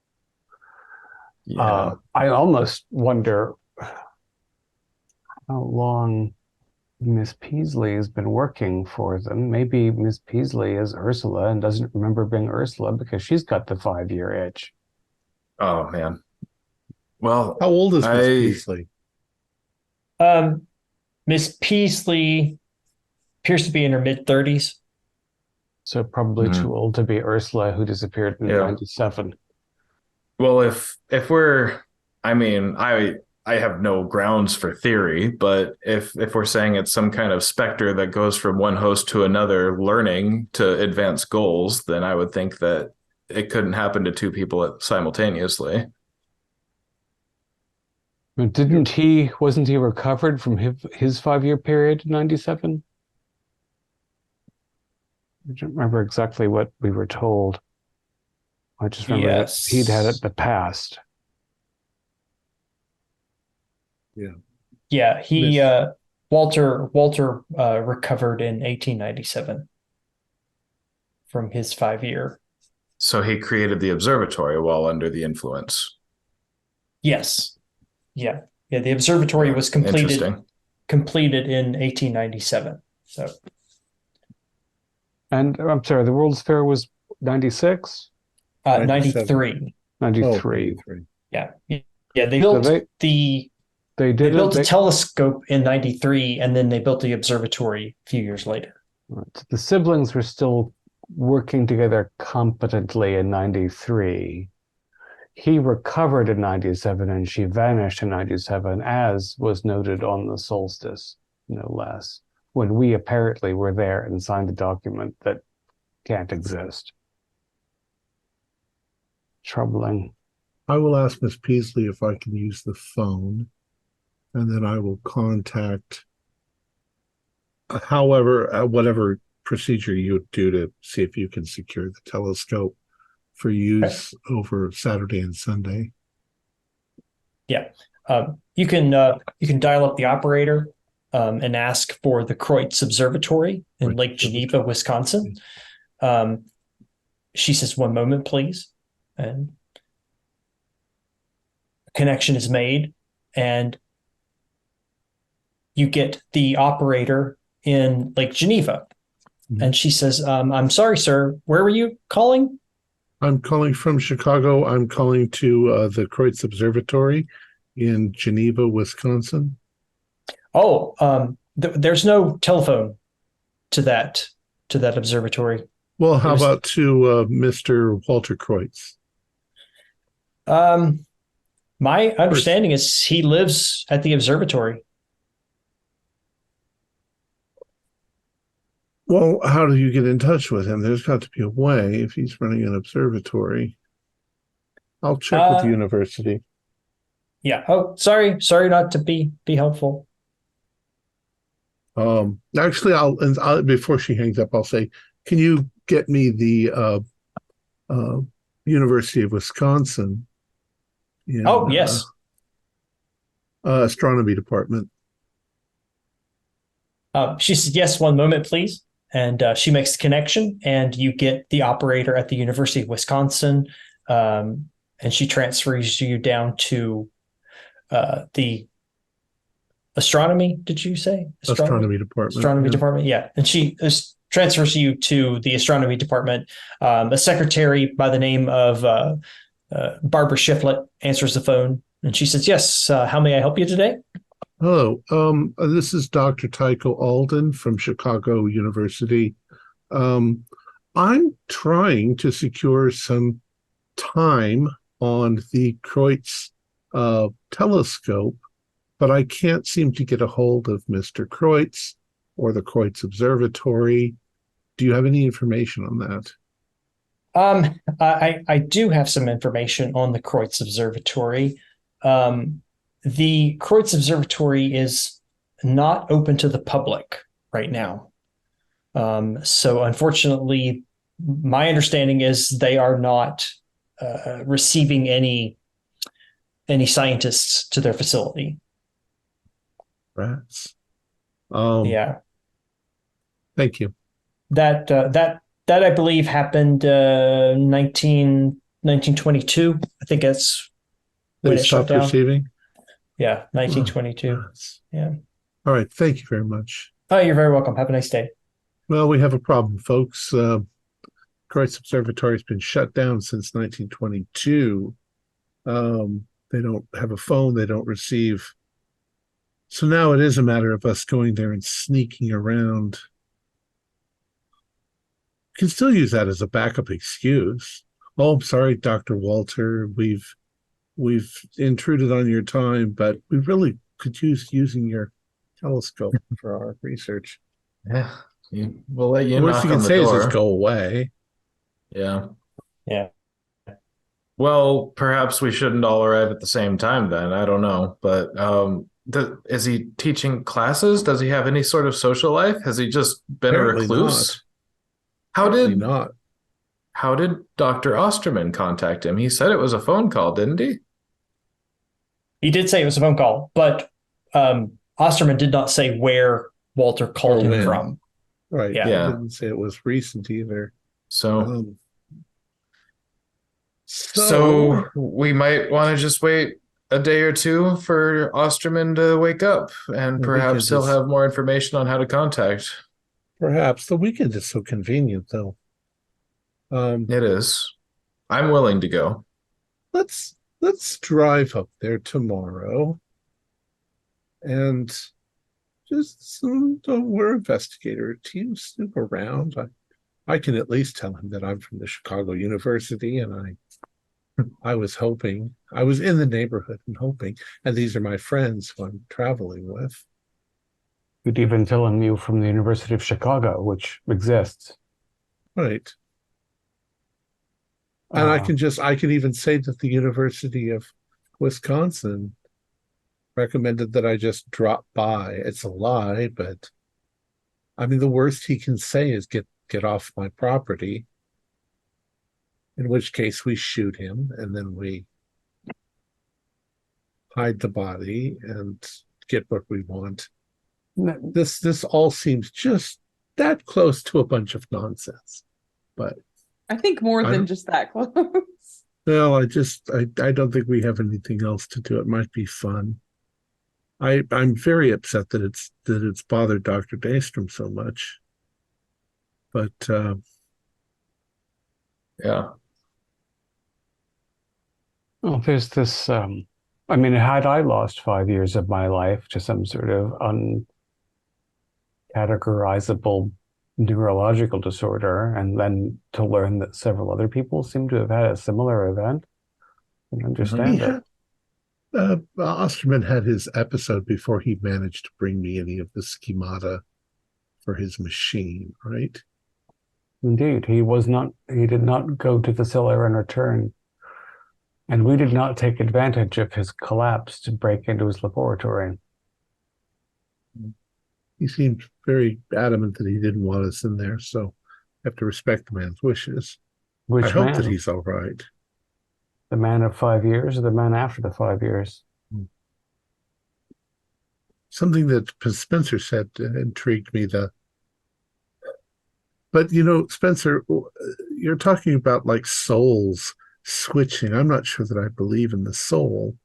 Yeah. I almost wonder how long Miss Peasley has been working for them. Maybe Miss Peasley is Ursula and doesn't remember being Ursula because she's got the 5-year itch. Oh, man. Well, how old is Miss Peasley? Miss Peasley appears to be in her mid-30s. So probably too old to be Ursula, who disappeared in 97. Well, if we're, I mean, I have no grounds for theory, but if we're saying it's some kind of specter that goes from one host to another learning to advance goals, then I would think that it couldn't happen to two people simultaneously. Wasn't he recovered from his 5-year period in 97? I don't remember exactly what we were told. I just remember that he'd had it in the past. Yeah, he Walter recovered in 1897 from his 5-year. So he created the observatory while under the influence. Yes. Yeah. The observatory was completed in 1897. So. And I'm sorry, the World's Fair was 96? 93. 93. Yeah. They built They built a telescope in 93, and then they built the observatory a few years later. Right. The siblings were still working together competently in 93. He recovered in 97, and she vanished in 97, as was noted on the solstice, no less, when we apparently were there and signed a document that can't exist. Troubling. I will ask Miss Peasley if I can use the phone, and then I will contact, whatever procedure you would do to see if you can secure the telescope for use over Saturday and Sunday. Yeah. You can dial up the operator and ask for the Kreutz Observatory in Lake Geneva, Wisconsin. She says, "1 moment, please." And a connection is made, and you get the operator in Lake Geneva. Mm-hmm. And she says, "I'm sorry, sir. Where were you calling?" "I'm calling from Chicago. I'm calling to the Kreutz Observatory in Geneva, Wisconsin." "Oh, there's no telephone to that observatory." "Well, how about to Mr. Walter Kreutz?" My understanding is he lives at the observatory." "Well, how do you get in touch with him? There's got to be a way if he's running an observatory. I'll check with the university." "Yeah. Oh, sorry not to be helpful." Actually, I'll before she hangs up, I'll say, "Can you get me the University of Wisconsin?" Yes. Astronomy department. She says, "Yes, 1 moment, please." And she makes the connection, and you get the operator at the University of Wisconsin, and she transfers you down to the astronomy. Did you say astronomy department? Astronomy department, yeah. And she transfers you to the astronomy department. A secretary by the name of Barbara Shiflett answers the phone, and she says, "Yes, how may I help you today?" "Hello, this is Dr. Tycho Alden from Chicago University. I'm trying to secure some time on the Kreutz telescope, but I can't seem to get a hold of Mr. Kreutz or the Kreutz Observatory. Do you have any information on that?" I do have some information on the Kreutz Observatory. The Kreutz Observatory is not open to the public right now. So unfortunately, my understanding is they are not receiving any scientists to their facility. Rats. Yeah. Thank you. That I believe happened 1922. I think that's when They it shut stopped down. receiving? Yeah, 1922. Yeah. All right. Thank you very much. Oh, you're very welcome. Have a nice day. Well, we have a problem, folks. Kreutz Observatory has been shut down since 1922. They don't have a phone. They don't receive. So now it is a matter of us going there and sneaking around. You can still use that as a backup excuse. "Oh, I'm sorry, Dr. Walter. We've intruded on your time, but we really could use using your telescope for our research." Yeah, we'll let you the worst knock you can on the say door. is just go away. Yeah. Yeah. Well, perhaps we shouldn't all arrive at the same time then. I don't know. But is he teaching classes? Does he have any sort of social life? Has he just been Apparently a recluse? Not. How did Dr. Osterman contact him? He said it was a phone call, didn't he? He did say it was a phone call, but Osterman did not say where Walter called him from. Right. Yeah. He didn't say it was recent either. So we might want to just wait a day or two for Osterman to wake up, and perhaps he'll have more information on how to contact. Perhaps. The weekend is so convenient, though. It is. I'm willing to go. Let's drive up there tomorrow, and just we're investigator team, snoop around. I can at least tell him that I'm from the Chicago University, and I was hoping, I was in the neighborhood and hoping, and these are my friends who I'm traveling with. You'd even tell him you from the University of Chicago, which exists. Right. And I can even say that the University of Wisconsin recommended that I just drop by. It's a lie, but I mean, the worst he can say is get off my property. In which case we shoot him and then we hide the body and get what we want. This all seems just that close to a bunch of nonsense. But I think more than just that close. Well, I don't think we have anything else to do. It might be fun. I'm very upset that it's bothered Dr. Daystrom so much. But yeah. Well, there's this I mean, had I lost 5 years of my life to some sort of uncategorizable neurological disorder, and then to learn that several other people seem to have had a similar event, I understand it. Osterman had his episode before he managed to bring me any of the schemata for his machine, right? Indeed, he did not go to the cellar and return. And we did not take advantage of his collapse to break into his laboratory. He seemed very adamant that he didn't want us in there, so I have to respect the man's wishes. I hope that he's all right. The man of 5 years or the man after the 5 years? Something that Spencer said intrigued me. But, Spencer, you're talking about like souls switching. I'm not sure that I believe in the soul.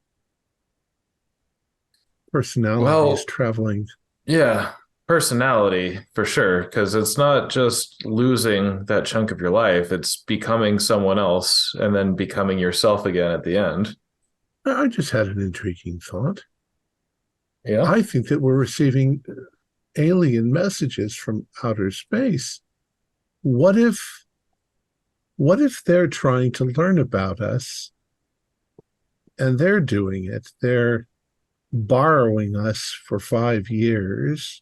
Personality is traveling. Yeah, personality for sure, because it's not just losing that chunk of your life, it's becoming someone else and then becoming yourself again at the end. I just had an intriguing thought. Yeah. I think that we're receiving alien messages from outer space. What if they're trying to learn about us and they're doing it? They're borrowing us for 5 years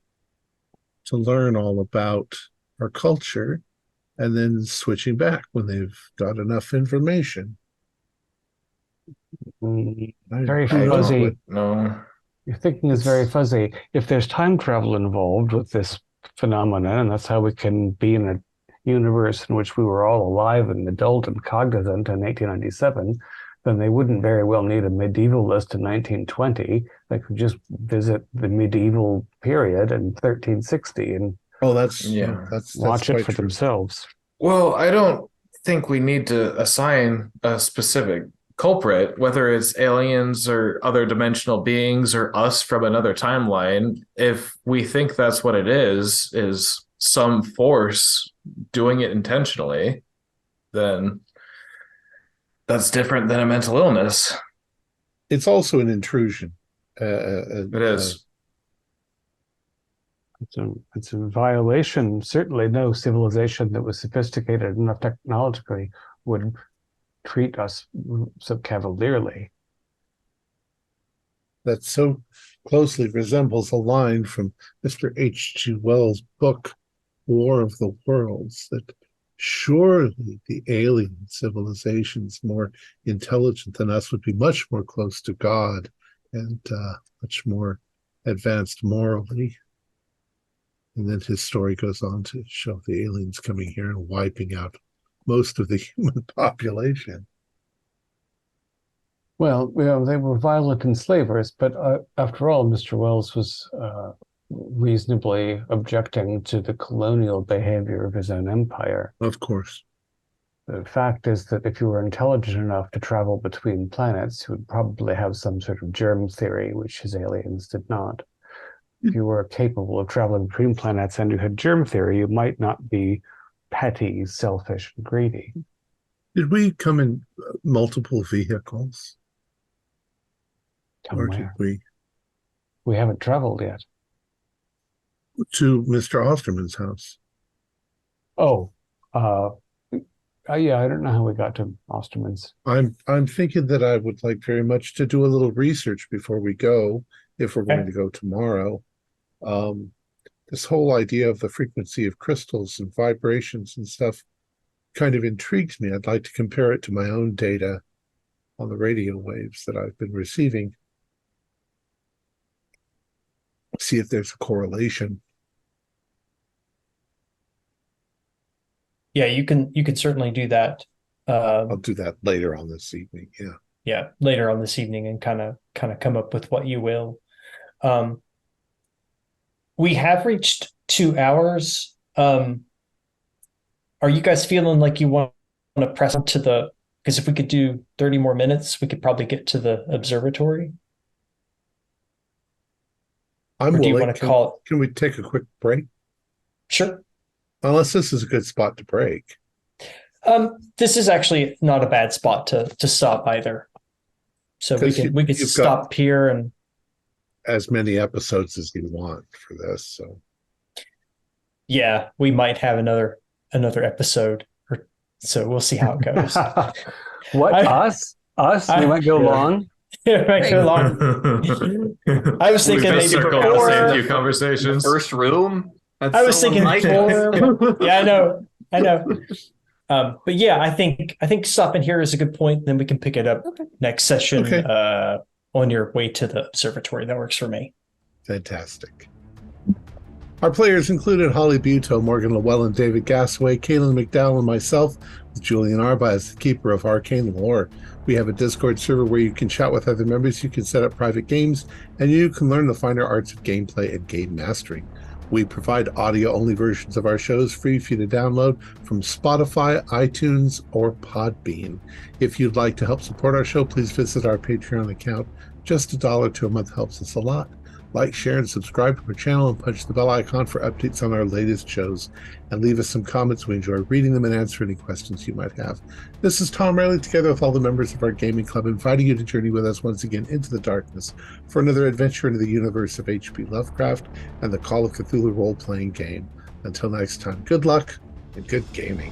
to learn all about our culture and then switching back when they've got enough information. Very fuzzy. No. Your thinking is very fuzzy. If there's time travel involved with this phenomenon, and that's how we can be in a universe in which we were all alive and adult and cognizant in 1897, then they wouldn't very well need a medievalist in 1920. They could just visit the medieval period in 1360 and watch it for themselves. Well, I don't think we need to assign a specific culprit, whether it's aliens or other dimensional beings or us from another timeline. If we think that's what it is some force doing it intentionally, then that's different than a mental illness. It's also an intrusion. It is. It's a violation. Certainly no civilization that was sophisticated enough technologically would treat us so cavalierly. That so closely resembles a line from Mr. H.G. Wells' book, War of the Worlds, that surely the alien civilizations more intelligent than us would be much more close to God and much more advanced morally. And then his story goes on to show the aliens coming here and wiping out most of the human population. Well, they were violent enslavers, but after all, Mr. Wells was reasonably objecting to the colonial behavior of his own empire. Of course. The fact is that if you were intelligent enough to travel between planets, you would probably have some sort of germ theory, which his aliens did not. If you were capable of traveling between planets and you had germ theory, you might not be petty, selfish, and greedy. Did we come in multiple vehicles? Or did we? We haven't traveled yet. To Mr. Osterman's house. Yeah, I don't know how we got to Osterman's. I'm thinking that I would like very much to do a little research before we go, if we're going to go tomorrow. This whole idea of the frequency of crystals and vibrations and stuff, kind of intrigues me. I'd like to compare it to my own data on the radio waves that I've been receiving. See if there's a correlation. Yeah, you can certainly do that. I'll do that later on this evening. Yeah. Yeah, later on this evening, and kind of come up with what you will. We have reached 2 hours. Are you guys feeling like you want to press on to the? Because if we could do 30 more minutes, we could probably get to the observatory. I'm willing. Do you willing. want to call it? Can we take a quick break? Sure. Unless this is a good spot to break. This is actually not a bad spot to stop either. So we can stop here and as many episodes as you want for this. So yeah, we might have another episode, so we'll see how it goes. Us? We might go long. It might go long. I was thinking maybe a few conversations. First room. I was thinking 4. Yeah, I know. But yeah, I think stopping here is a good point. Then we can pick it up next session on your way to the observatory. That works for me. Fantastic. Our players included Holly Buteau, Morgan Llewellyn, David Gasaway, Kaylin McDowell, and myself, with Julian Arbaugh as the keeper of arcane lore. We have a Discord server where you can chat with other members, you can set up private games, and you can learn the finer arts of gameplay and game mastering. We provide audio-only versions of our shows free for you to download from Spotify, iTunes, or Podbean. If you'd like to help support our show, please visit our Patreon account. Just $1 to a month helps us a lot. Like, share, and subscribe to our channel, and punch the bell icon for updates on our latest shows. And leave us some comments. We enjoy reading them and answer any questions you might have. This is Thom Raley, together with all the members of our gaming club, inviting you to journey with us once again into the darkness for another adventure into the universe of H.P. Lovecraft and the Call of Cthulhu role-playing game. Until next time, good luck and good gaming.